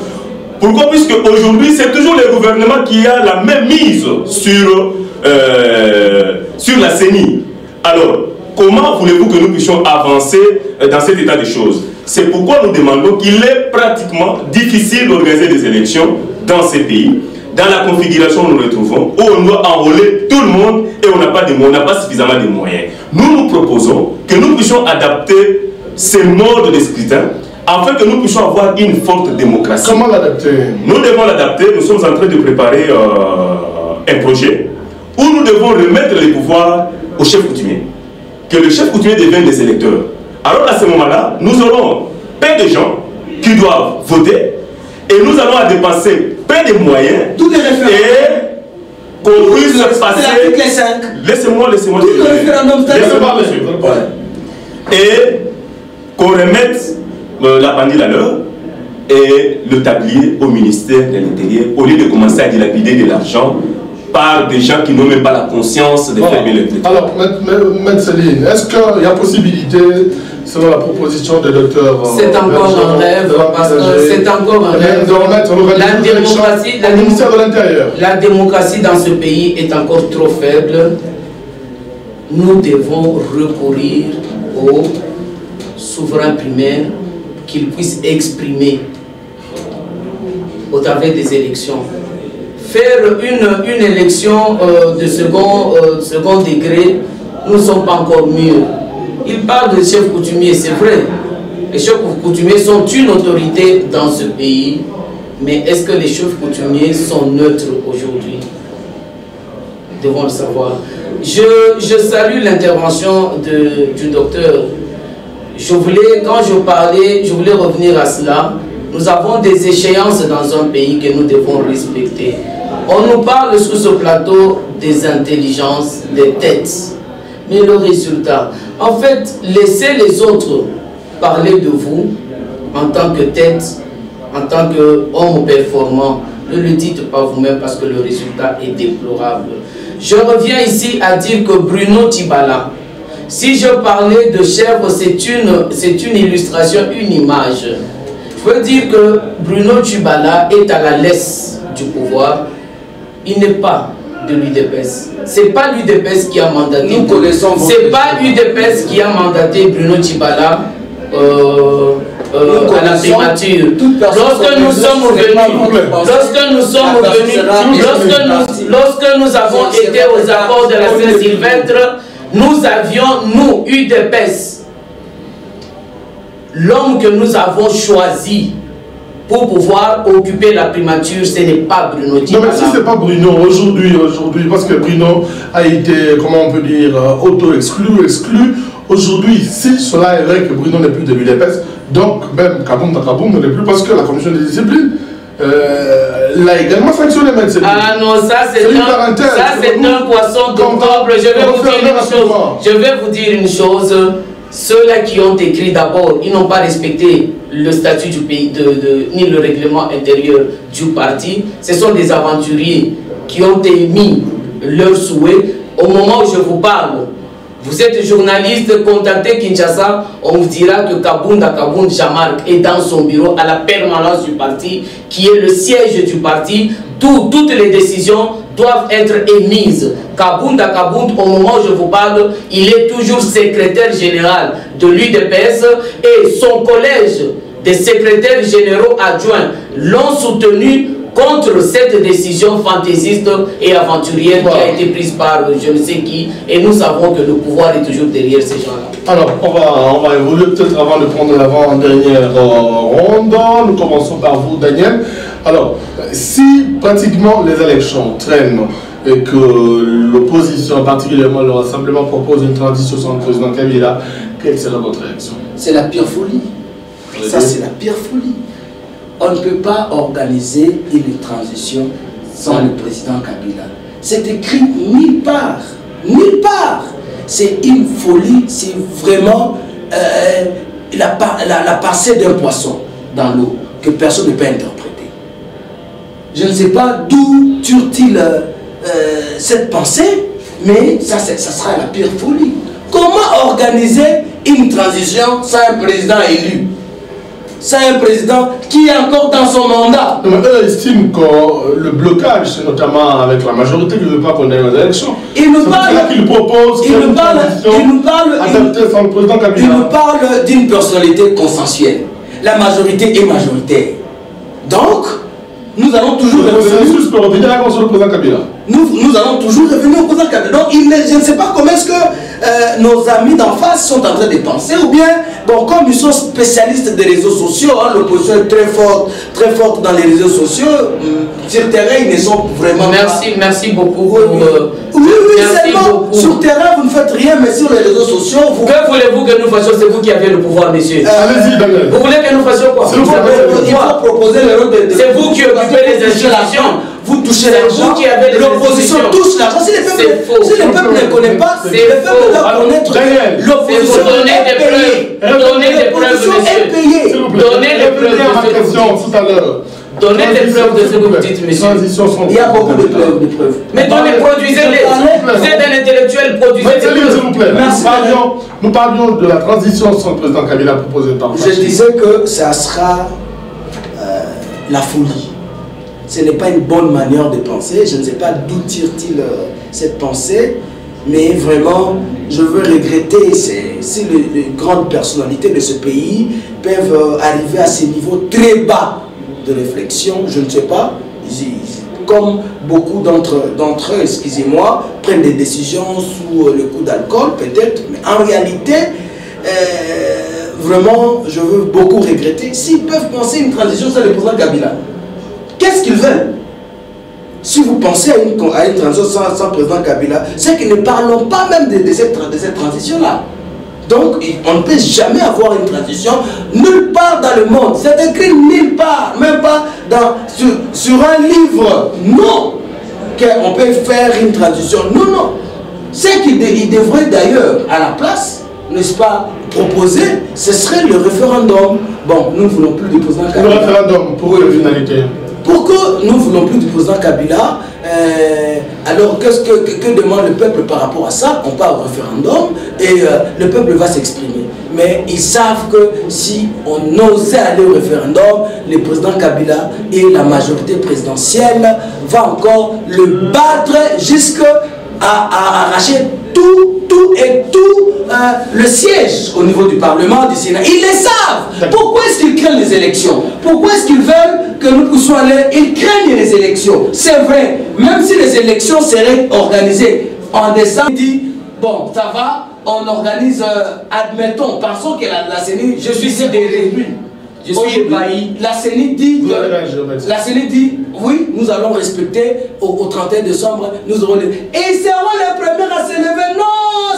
Pourquoi? Puisque aujourd'hui, c'est toujours le gouvernement qui a la même mise sur la CENI. Alors, comment voulez-vous que nous puissions avancer dans cet état de choses? C'est pourquoi nous demandons qu'il est pratiquement difficile d'organiser des élections dans ces pays, dans la configuration où nous nous retrouvons, où on doit enrôler tout le monde et on n'a pas suffisamment de moyens. Nous proposons que nous puissions adapter ces modes de scrutin afin que nous puissions avoir une forte démocratie. Comment l'adapter? Nous devons l'adapter. Nous sommes en train de préparer un projet où nous devons remettre les pouvoirs au chef coutumier. Que le chef coutumier devienne des électeurs. Alors à ce moment-là, nous aurons plein de gens qui doivent voter et nous allons à dépenser plein de moyens Tous les référendums. Et qu'on puisse passer... Laissez-moi. Tout le référendum. Laissez-moi, monsieur. Et qu'on remette la pendule à l'heure et le tablier au ministère de l'Intérieur au lieu de commencer à dilapider de l'argent par des gens qui n'ont même pas la conscience de faire bien le truc. Alors, Maître Céline, est-ce qu'il y a possibilité, selon la proposition de docteur... C'est encore un rêve, parce que c'est encore un rêve. De remettre le ministère de l'Intérieur. La démocratie dans ce pays est encore trop faible. Nous devons recourir aux souverains primaires qu'ils puissent exprimer au travers des élections. Faire une élection de second degré, nous ne sommes pas encore mieux. Il parle de chefs coutumiers, c'est vrai. Les chefs coutumiers sont une autorité dans ce pays, mais est-ce que les chefs coutumiers sont neutres aujourd'hui? Nous devons le savoir. Je salue l'intervention du docteur. Quand je parlais, je voulais revenir à cela. Nous avons des échéances dans un pays que nous devons respecter. On nous parle sur ce plateau des intelligences, des têtes. Mais le résultat, en fait, laissez les autres parler de vous en tant que tête, en tant qu'homme performant. Ne le dites pas vous-même parce que le résultat est déplorable. Je reviens ici à dire que Bruno Tibala, si je parlais de chèvre, c'est une illustration, une image. Je veux dire que Bruno Tibala est à la laisse du pouvoir. Il n'est pas de l'UDPS. Ce n'est pas l'UDPS qui a mandaté. Nous connaissons. C'est pas l'UDPS qui a mandaté Bruno Tibala à la primature. Lorsque nous sommes venus, lorsque nous avons été aux accords de la Saint-Sylvestre, nous avions, nous, UDPS, l'homme que nous avons choisi pour pouvoir occuper la primature, ce n'est pas Bruno Tibala. Non, mais si ce n'est pas Bruno, aujourd'hui, parce que Bruno a été, comment on peut dire, auto-exclu. Aujourd'hui, si cela est vrai que Bruno n'est plus de l'UDPS, donc même Kaboum ne l'est plus parce que la commission de discipline l'a également sanctionné. Ah non, ça c'est un poisson d'octobre. Je vais vous dire une chose. Ceux-là qui ont écrit d'abord, ils n'ont pas respecté le statut du pays, ni le règlement intérieur du parti. Ce sont des aventuriers qui ont émis leurs souhaits. Au moment où je vous parle, vous êtes journaliste, contactez Kinshasa, on vous dira que Kabound Jean-Marc est dans son bureau à la permanence du parti, qui est le siège du parti. Toutes les décisions doivent être émises. Kabound, au moment où je vous parle, il est toujours secrétaire général de l'UDPS et son collège des secrétaires généraux adjoints l'ont soutenu contre cette décision fantaisiste et aventurière qui a été prise par je ne sais qui, et nous savons que le pouvoir est toujours derrière ces gens-là. Alors, on va évoluer peut-être avant de prendre l'avant-dernière ronde. Nous commençons par vous, Daniel. Alors, si pratiquement les élections traînent et que l'opposition, particulièrement le Rassemblement, propose une transition sans le président Kabila, quelle sera votre réaction? C'est la pire folie. Ça, c'est la pire folie. On ne peut pas organiser une transition sans le président Kabila. C'est écrit nulle part. Nulle part. C'est une folie, c'est vraiment la pensée d'un poisson dans l'eau que personne ne peut interpréter. Je ne sais pas d'où tire-t-il cette pensée, mais ça sera la pire folie. Comment organiser une transition sans un président élu? C'est un président qui est encore dans son mandat. Eux estiment que le blocage, c'est notamment avec la majorité qui ne veut pas qu'on ait aux élections. Il nous parle d'une personnalité consensuelle. La majorité est majoritaire. Donc, nous allons toujours revenir au président Kabila. Donc, je ne sais pas comment est-ce que nos amis d'en face sont en train de penser, ou bien, bon, comme ils sont spécialistes des réseaux sociaux, hein, l'opposition est très forte dans les réseaux sociaux, sur terrain, ils ne sont vraiment Merci beaucoup. Oui, seulement, sur terrain, vous ne faites rien, mais sur les réseaux sociaux, vous... Que voulez-vous que nous fassions? C'est vous qui avez le pouvoir, monsieur. Allez-y, Daniel. Vous voulez que nous fassions quoi? Il faut proposer le rôle de... C'est vous qui occupez les institutions. Vous touchez l'argent, l'opposition touche l'argent. Si le peuple ne connaît pas, le peuple doit connaître. L'opposition est payée. L'opposition est payée. Donnez les preuves de ce que vous dites. Donnez des preuves de ce que vous dites, monsieur. Il y a beaucoup de preuves. Mais produisez-les. Vous êtes un intellectuel, produisez-les. S'il vous plaît. Nous parlions de la transition sans le président Kabila proposée par Je disais que ça sera la folie. Ce n'est pas une bonne manière de penser. Je ne sais pas d'où tire-t-il cette pensée, mais vraiment, je veux regretter si les grandes personnalités de ce pays peuvent arriver à ces niveaux très bas de réflexion. Je ne sais pas. Comme beaucoup d'entre eux, excusez-moi, prennent des décisions sous le coup d'alcool, peut-être, mais en réalité, vraiment, je veux beaucoup regretter. S'ils peuvent penser une transition sans le président Kabila, qu'est-ce qu'ils veulent? Si vous pensez à une transition sans président Kabila, c'est que ne parlons pas même de cette transition-là. Donc, on ne peut jamais avoir une transition nulle part dans le monde. C'est écrit nulle part, même pas sur un livre. Non, qu'on peut faire une transition. Non. Ce qu'il devrait d'ailleurs, à la place, n'est-ce pas, proposer, ce serait le référendum. Bon, nous ne voulons plus du président Kabila. Le référendum, pour la finalité. Pourquoi nous ne voulons plus du président Kabila? Alors, que demande le peuple par rapport à ça? On part au référendum et le peuple va s'exprimer. Mais ils savent que si on osait aller au référendum, le président Kabila et la majorité présidentielle vont encore le battre jusqu'à arracher tout le siège au niveau du Parlement, du Sénat. Ils le savent. Pourquoi est-ce qu'ils craignent les élections? Pourquoi est-ce qu'ils veulent que nous puissions aller? Ils craignent les élections. C'est vrai. Même si les élections seraient organisées en décembre, dit, bon, ça va, on organise, admettons, pensons que la CENI, je suis élu. Je suis ébahi. La CENI dit, oui, nous allons respecter au 31 décembre, nous aurons et ils seront les premiers à se lever. Non,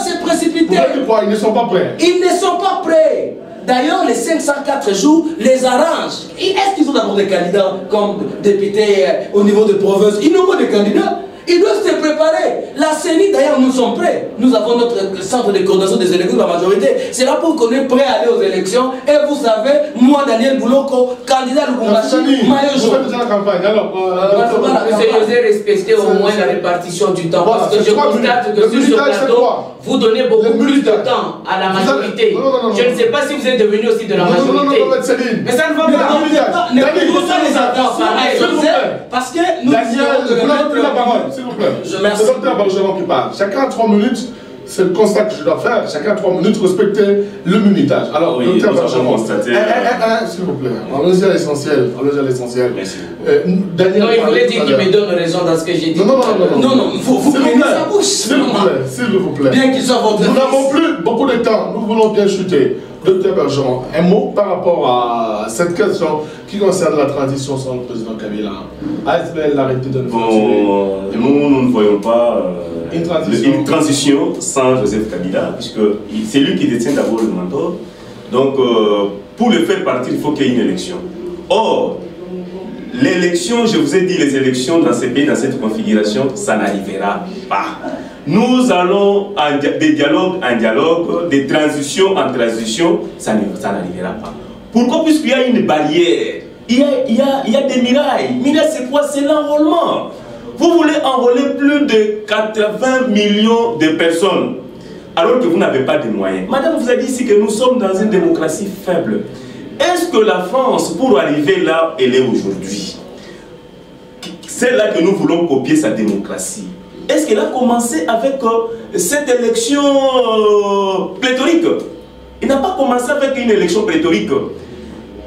c'est précipité. Ils ne sont pas prêts. Ils ne sont pas prêts. D'ailleurs, les 504 jours les arrangent. Est-ce qu'ils ont d'abord des candidats comme députés au niveau de province? Ils n'ont pas de candidats. Ils doivent se préparer. La CENI, d'ailleurs, nous sommes prêts. Nous avons notre centre de coordination des élections de la majorité. C'est là pour qu'on est prêt à aller aux élections. Et vous savez, moi, Daniel Bouloko, candidat de Lubumbashi, maillot jaune. Vous faites la campagne. Alors, vous devez respecter au moins la répartition du temps. Parce que je constate que sur ce plateau, vous donnez beaucoup plus de temps à la majorité. Je ne sais pas si vous êtes devenu aussi de la majorité. Mais ça ne va pas. Ne vous les attendre pareil. Parce que nous Daniel, vous n'avez plus la parole, s'il vous plaît. Je remercie. C'est le docteur Bargelon qui parle. Chacun a 3 minutes. c'est le constat que je dois faire. Chacun 3 minutes, respecter le minutage. Alors, oui, docteur nous avons Benjamin, constaté. s'il vous plaît, allons-y à l'essentiel. Merci. Daniel, non, il voulait dire qu'il me donne raison dans ce que j'ai dit. Non, vous prenez sa bouche. S'il vous plaît. Bien qu'il soit votre Nous n'avons plus beaucoup de temps, nous voulons bien chuter. Docteur Bergeron, un mot par rapport à cette question qui concerne la transition sans le président Kabila. A-t-il l'arrêté de nous nous ne voyons pas une transition sans Joseph Kabila, puisque c'est lui qui détient d'abord le mandat. Donc, pour le faire partir, il faut qu'il y ait une élection. Or, l'élection, je vous ai dit, les élections dans ces pays, dans cette configuration, ça n'arrivera pas. Nous allons des dialogues en dialogue, des transitions en transition, ça n'arrivera pas. Pourquoi? Puisqu'il y a une barrière, il y a des mirailles. Mirailles, c'est quoi? C'est l'enrôlement. Vous voulez enrôler plus de 80 millions de personnes, alors que vous n'avez pas de moyens. Madame vous a dit ici que nous sommes dans une démocratie faible. Est-ce que la France, pour arriver là, elle est aujourd'hui, c'est là que nous voulons copier sa démocratie? Est-ce qu'elle a commencé avec cette élection pléthorique? Il n'a pas commencé avec une élection pléthorique.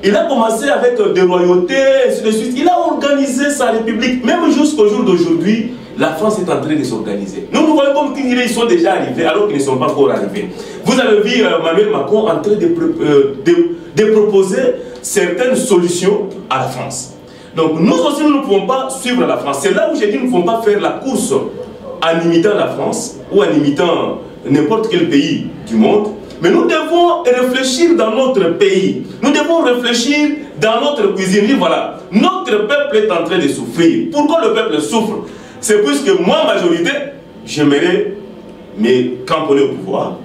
Il a commencé avec des royautés, et ainsi de suite. Il a organisé sa république. Même jusqu'au jour d'aujourd'hui, la France est en train de s'organiser. Nous voyons comme qu'ils sont déjà arrivés, alors qu'ils ne sont pas encore arrivés. Vous avez vu Emmanuel Macron en train de proposer certaines solutions à la France. Donc nous aussi, nous ne pouvons pas suivre la France. C'est là où j'ai dit nous ne pouvons pas faire la course en imitant la France ou en imitant n'importe quel pays du monde. Mais nous devons réfléchir dans notre pays. Nous devons réfléchir dans notre cuisine. Voilà, notre peuple est en train de souffrir. Pourquoi le peuple souffre? C'est puisque moi, majorité, j'aimerais me camponner au pouvoir.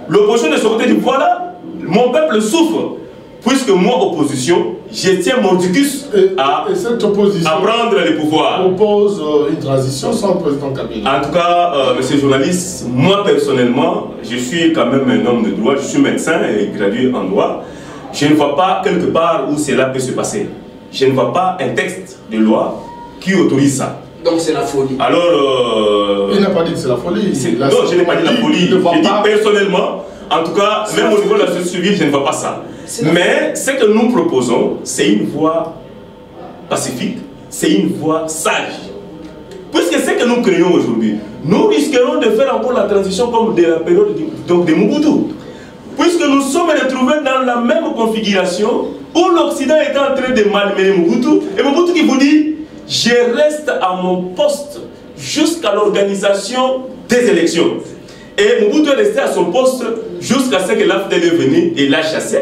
L'opposition de ce côté du pouvoir là, mon peuple souffre. Puisque moi, opposition, je tiens mordicus à prendre le pouvoir. Propose une transition sans le président Kabila. En tout cas, monsieur le journaliste, moi personnellement, je suis quand même un homme de droit, je suis médecin et gradué en droit. Je ne vois pas quelque part où cela peut se passer. Je ne vois pas un texte de loi qui autorise ça. Donc c'est la folie. Alors... il n'a pas dit que c'est la folie. Non, je n'ai pas dit la folie. Je dis personnellement, en tout cas, même au niveau de la société civile, je ne vois pas ça. Mais ce que nous proposons, c'est une voie pacifique, c'est une voie sage. Puisque ce que nous créons aujourd'hui, nous risquerons de faire encore la transition comme de la période de Mobutu. Puisque nous sommes retrouvés dans la même configuration où l'Occident est en train de malmener Mobutu, et Mobutu qui vous dit, je reste à mon poste jusqu'à l'organisation des élections. Et Mobutu est resté à son poste jusqu'à ce que l'AFDEL est venu et l'a chassé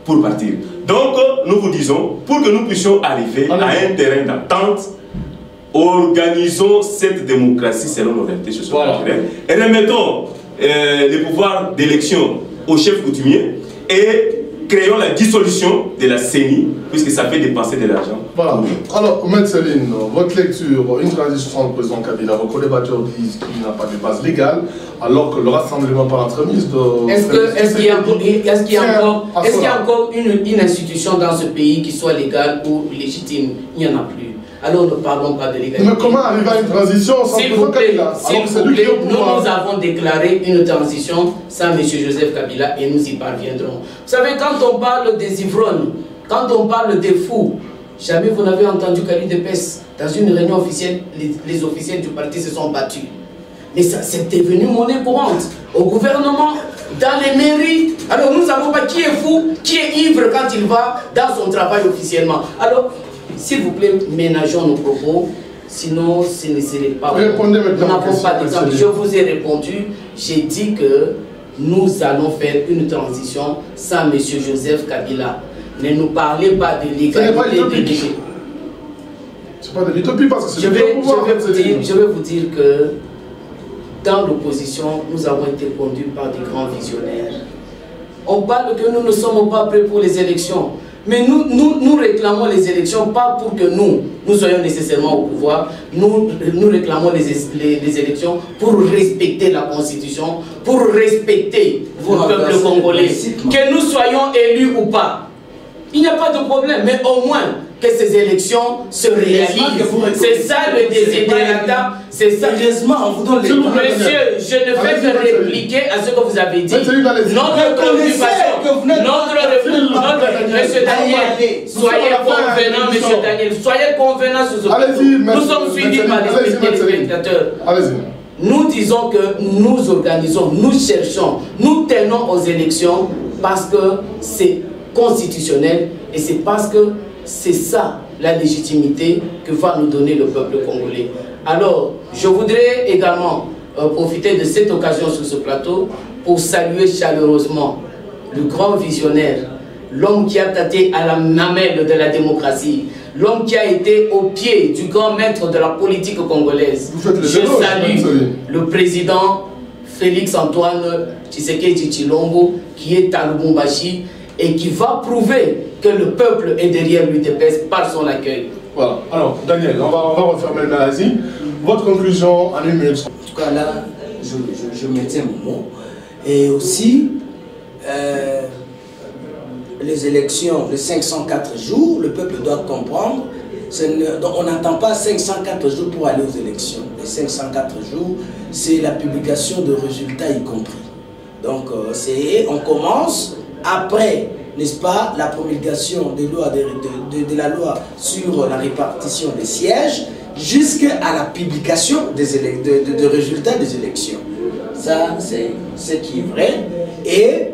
pour partir. Donc, nous vous disons, pour que nous puissions arriver à un terrain d'attente, organisons cette démocratie selon nos réalités socio-culturelles et remettons les pouvoirs d'élection au chef coutumier et créons la dissolution de la CENI, puisque ça fait dépenser de l'argent. Voilà. Alors, Maître Céline, votre lecture, une transition sans le président Kabila, vos co-débatteurs disent qu'il n'a pas de base légale, alors que le rassemblement par entremise de... Est-ce qu'il y a encore une institution dans ce pays qui soit légale ou légitime? Il n'y en a plus. Alors ne parlons pas de légalité. Mais comment arriver à une transition sans le président Kabila? S'il vous plaît, nous avons déclaré une transition sans M. Joseph Kabila et nous y parviendrons. Vous savez, quand on parle des ivrognes, quand on parle des fous, jamais vous n'avez entendu Kali Depes. Dans une réunion officielle, les officiels du parti se sont battus. Mais ça, c'est devenu monnaie courante. Au gouvernement, dans les mairies. Alors nous ne savons pas qui est fou, qui est ivre quand il va dans son travail officiellement. Alors, s'il vous plaît, ménageons nos propos, sinon ce ne serait pas bon. Nous n'avons pas d'exemple. Je vous ai répondu, j'ai dit que nous allons faire une transition sans M. Joseph Kabila. Ne nous parlez pas de l'égalité. C'est pas de l'utopie parce que c'est je vais vous dire que dans l'opposition, nous avons été conduits par des grands visionnaires. On parle que nous ne sommes pas prêts pour les élections. Mais nous réclamons les élections, pas pour que nous soyons nécessairement au pouvoir. Nous réclamons les élections pour respecter la Constitution, pour respecter le peuple congolais. Que nous soyons élus ou pas, il n'y a pas de problème. Mais au moins, que ces élections se réalisent. C'est ça le désintéressant. C'est ça. Heureusement, on vous donne les temps. Monsieur, je ne fais que répliquer à ce que vous avez dit. Notre préoccupation, Monsieur Daniel, soyez convenant, Monsieur Daniel, soyez convenant sur ce point. Nous sommes suivis par les téléspectateurs. Nous disons que nous organisons, nous cherchons, nous tenons aux élections parce que c'est constitutionnel et c'est parce que c'est ça la légitimité que va nous donner le peuple congolais. Alors, je voudrais également profiter de cette occasion sur ce plateau pour saluer chaleureusement le grand visionnaire, l'homme qui a tâté à la mamelle de la démocratie, l'homme qui a été au pied du grand maître de la politique congolaise. Je salue le président Félix Antoine Tshisekedi Tshilombo qui est à Lubumbashi et qui va prouver que le peuple est derrière l'UDPS par son accueil. Voilà. Alors, Daniel, on va refermer le magazine. Votre conclusion en une minute. En tout cas, là, je maintiens mon mot. Et aussi, les élections, les 504 jours, le peuple doit comprendre. Donc on n'attend pas 504 jours pour aller aux élections. Les 504 jours, c'est la publication de résultats y compris. Donc on commence après, n'est-ce pas, la promulgation de la loi sur la répartition des sièges jusqu'à la publication des résultats des élections. Ça, c'est ce qui est vrai. Et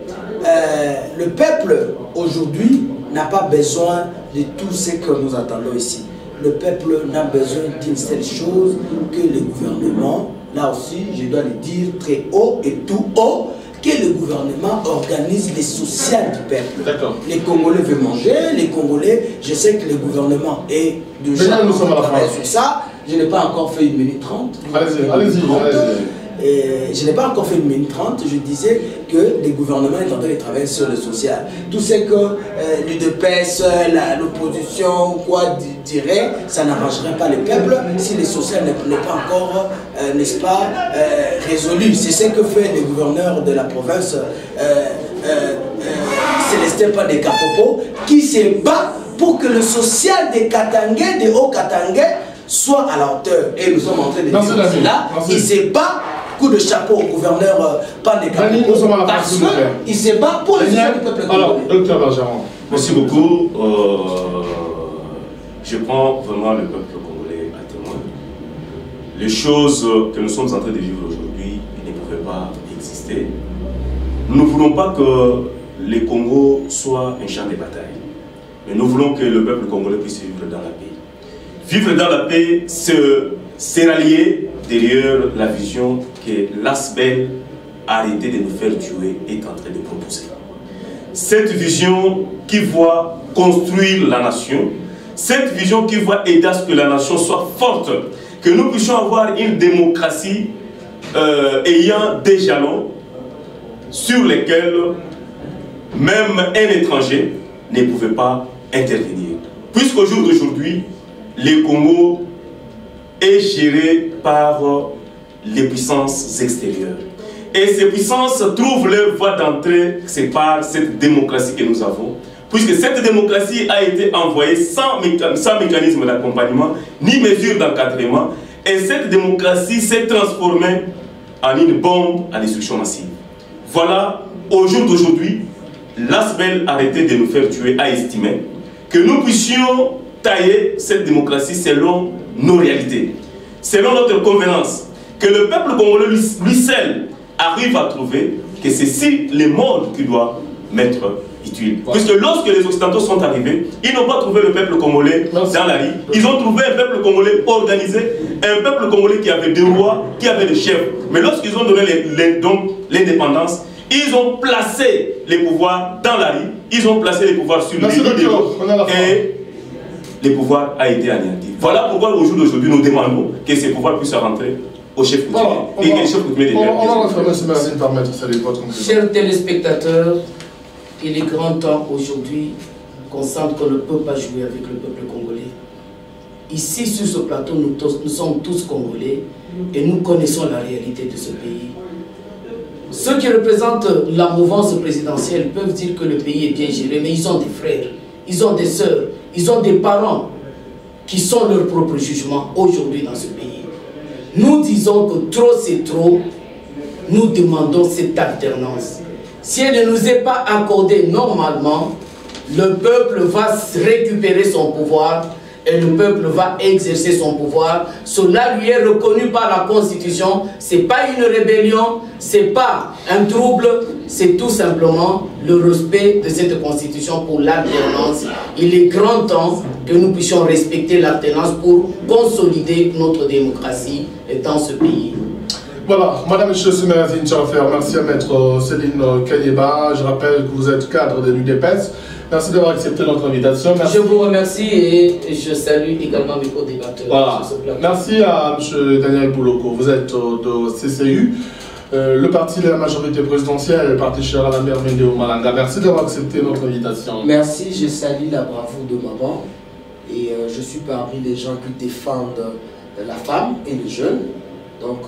le peuple, aujourd'hui, n'a pas besoin de tout ce que nous attendons ici. Le peuple n'a besoin d'une seule chose, que le gouvernement, là aussi, je dois le dire très haut et tout haut, que le gouvernement organise les sociales du peuple. Les Congolais veulent manger, les Congolais, je sais que le gouvernement est déjà en train sur ça. Je n'ai pas encore fait 1 minute 30. Allez-y. Je n'ai pas encore fait 1 minute 30, je disais que le gouvernement est en train de travailler sur le social. Tout ce que l'UDPS, l'opposition, quoi dirait, ça n'arrangerait pas le peuple si le social n'est pas encore, n'est-ce pas, résolu. C'est ce que fait le gouverneur de la province, Célestin Pandekapopo, qui se bat pour que le social des Katangais, des Hauts-Katangais, soit à la hauteur. Et nous sommes en train de dire cela. Il se bat, coup de chapeau au gouverneur Pandekapopo, parce qu'il se bat pour les gens du peuple congolais. Alors, docteur Benjamin. Merci beaucoup. Je prends vraiment le peuple congolais à témoin. Les choses que nous sommes en train de vivre aujourd'hui ne pouvaient pas exister. Nous ne voulons pas que le Congo soit un champ de bataille. Mais nous voulons que le peuple congolais puisse vivre dans la paix. Vivre dans la paix, c'est rallier derrière la vision que l'ASBEL, arrêter de nous faire tuer, est en train de proposer. Cette vision qui voit construire la nation, cette vision qui voit aider à ce que la nation soit forte, que nous puissions avoir une démocratie ayant des jalons sur lesquels même un étranger ne pouvait pas intervenir. Puisqu'au jour d'aujourd'hui, le Congo est géré par les puissances extérieures. Et ces puissances trouvent leur voie d'entrée, c'est par cette démocratie que nous avons. Puisque cette démocratie a été envoyée sans mécanisme d'accompagnement, ni mesure d'encadrement. Et cette démocratie s'est transformée en une bombe à destruction massive. Voilà, au jour d'aujourd'hui, l'ASBEL arrêté de nous faire tuer a estimé que nous puissions tailler cette démocratie selon nos réalités, selon notre convenance, que le peuple congolais lui seul arrive à trouver que c'est si le monde qui doit mettre utile. Puisque lorsque les Occidentaux sont arrivés, ils n'ont pas trouvé le peuple congolais dans la rue, ils ont trouvé un peuple congolais organisé, un peuple congolais qui avait des rois, qui avait des chefs. Mais lorsqu'ils ont donné l'indépendance, ils ont placé les pouvoirs dans la rue, ils ont placé les pouvoirs sur les libéraux et le pouvoir a été anéanti. Voilà pourquoi au jour d'aujourd'hui nous demandons que ces pouvoirs puissent rentrer au chef coutumier et que les chefs coutumiers Chers téléspectateurs, il est grand temps aujourd'hui qu'on sente qu'on ne peut pas jouer avec le peuple congolais. Ici, sur ce plateau, nous sommes tous congolais et nous connaissons la réalité de ce pays. Ceux qui représentent la mouvance présidentielle peuvent dire que le pays est bien géré, mais ils ont des frères, ils ont des sœurs, Ils ont des parents qui sont leur propre jugement aujourd'hui dans ce pays. Nous disons que trop c'est trop. Nous demandons cette alternance. Si elle ne nous est pas accordée normalement, le peuple va récupérer son pouvoir et le peuple va exercer son pouvoir. Cela lui est reconnu par la Constitution. Ce n'est pas une rébellion, ce n'est pas un trouble, c'est tout simplement le respect de cette Constitution pour l'alternance. Il est grand temps que nous puissions respecter l'alternance pour consolider notre démocratie dans ce pays. Voilà, Madame Chesumazine Tchafer, merci à Maître Céline Kanyeba. Je rappelle que vous êtes cadre de l'UDPS. Merci d'avoir accepté notre invitation. Merci. Je vous remercie et je salue également mes co-débatteurs. Voilà. Merci à M. Daniel Bouloko. Vous êtes de CCU, le parti de la majorité présidentielle, le parti cher à la mère Médéo Malanga. Merci d'avoir accepté notre invitation. Merci, je salue la bravoure de maman. Et je suis parmi les gens qui défendent la femme et les jeunes. Donc,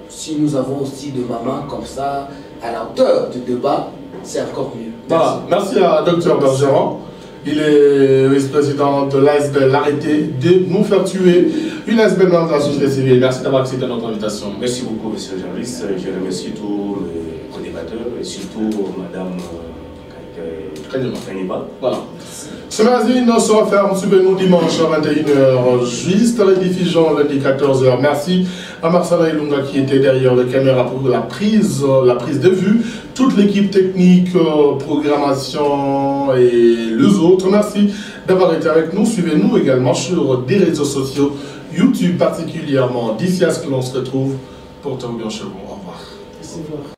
si nous avons aussi de maman comme ça, à la hauteur du débat, c'est encore mieux. Merci. Voilà. Merci à Dr Bergeron. Il est vice-président de l'ASBEL, l'arrêté de nous faire tuer une ASBEL dans la société civile. Merci d'avoir accepté notre invitation. Merci beaucoup, M. Jarvis. Je remercie tous les co-débatteurs et surtout Mme Kanyeba. Voilà. Ce magazine sera ferme, suivez-nous dimanche à 21h, juste à la diffusion lundi 14h. Merci à Marcela Ilunga qui était derrière la caméra pour la prise de vue, toute l'équipe technique, programmation et les autres. Merci d'avoir été avec nous. Suivez-nous également sur des réseaux sociaux, YouTube particulièrement. D'ici à ce que l'on se retrouve, portez-vous bien chez vous. Au revoir.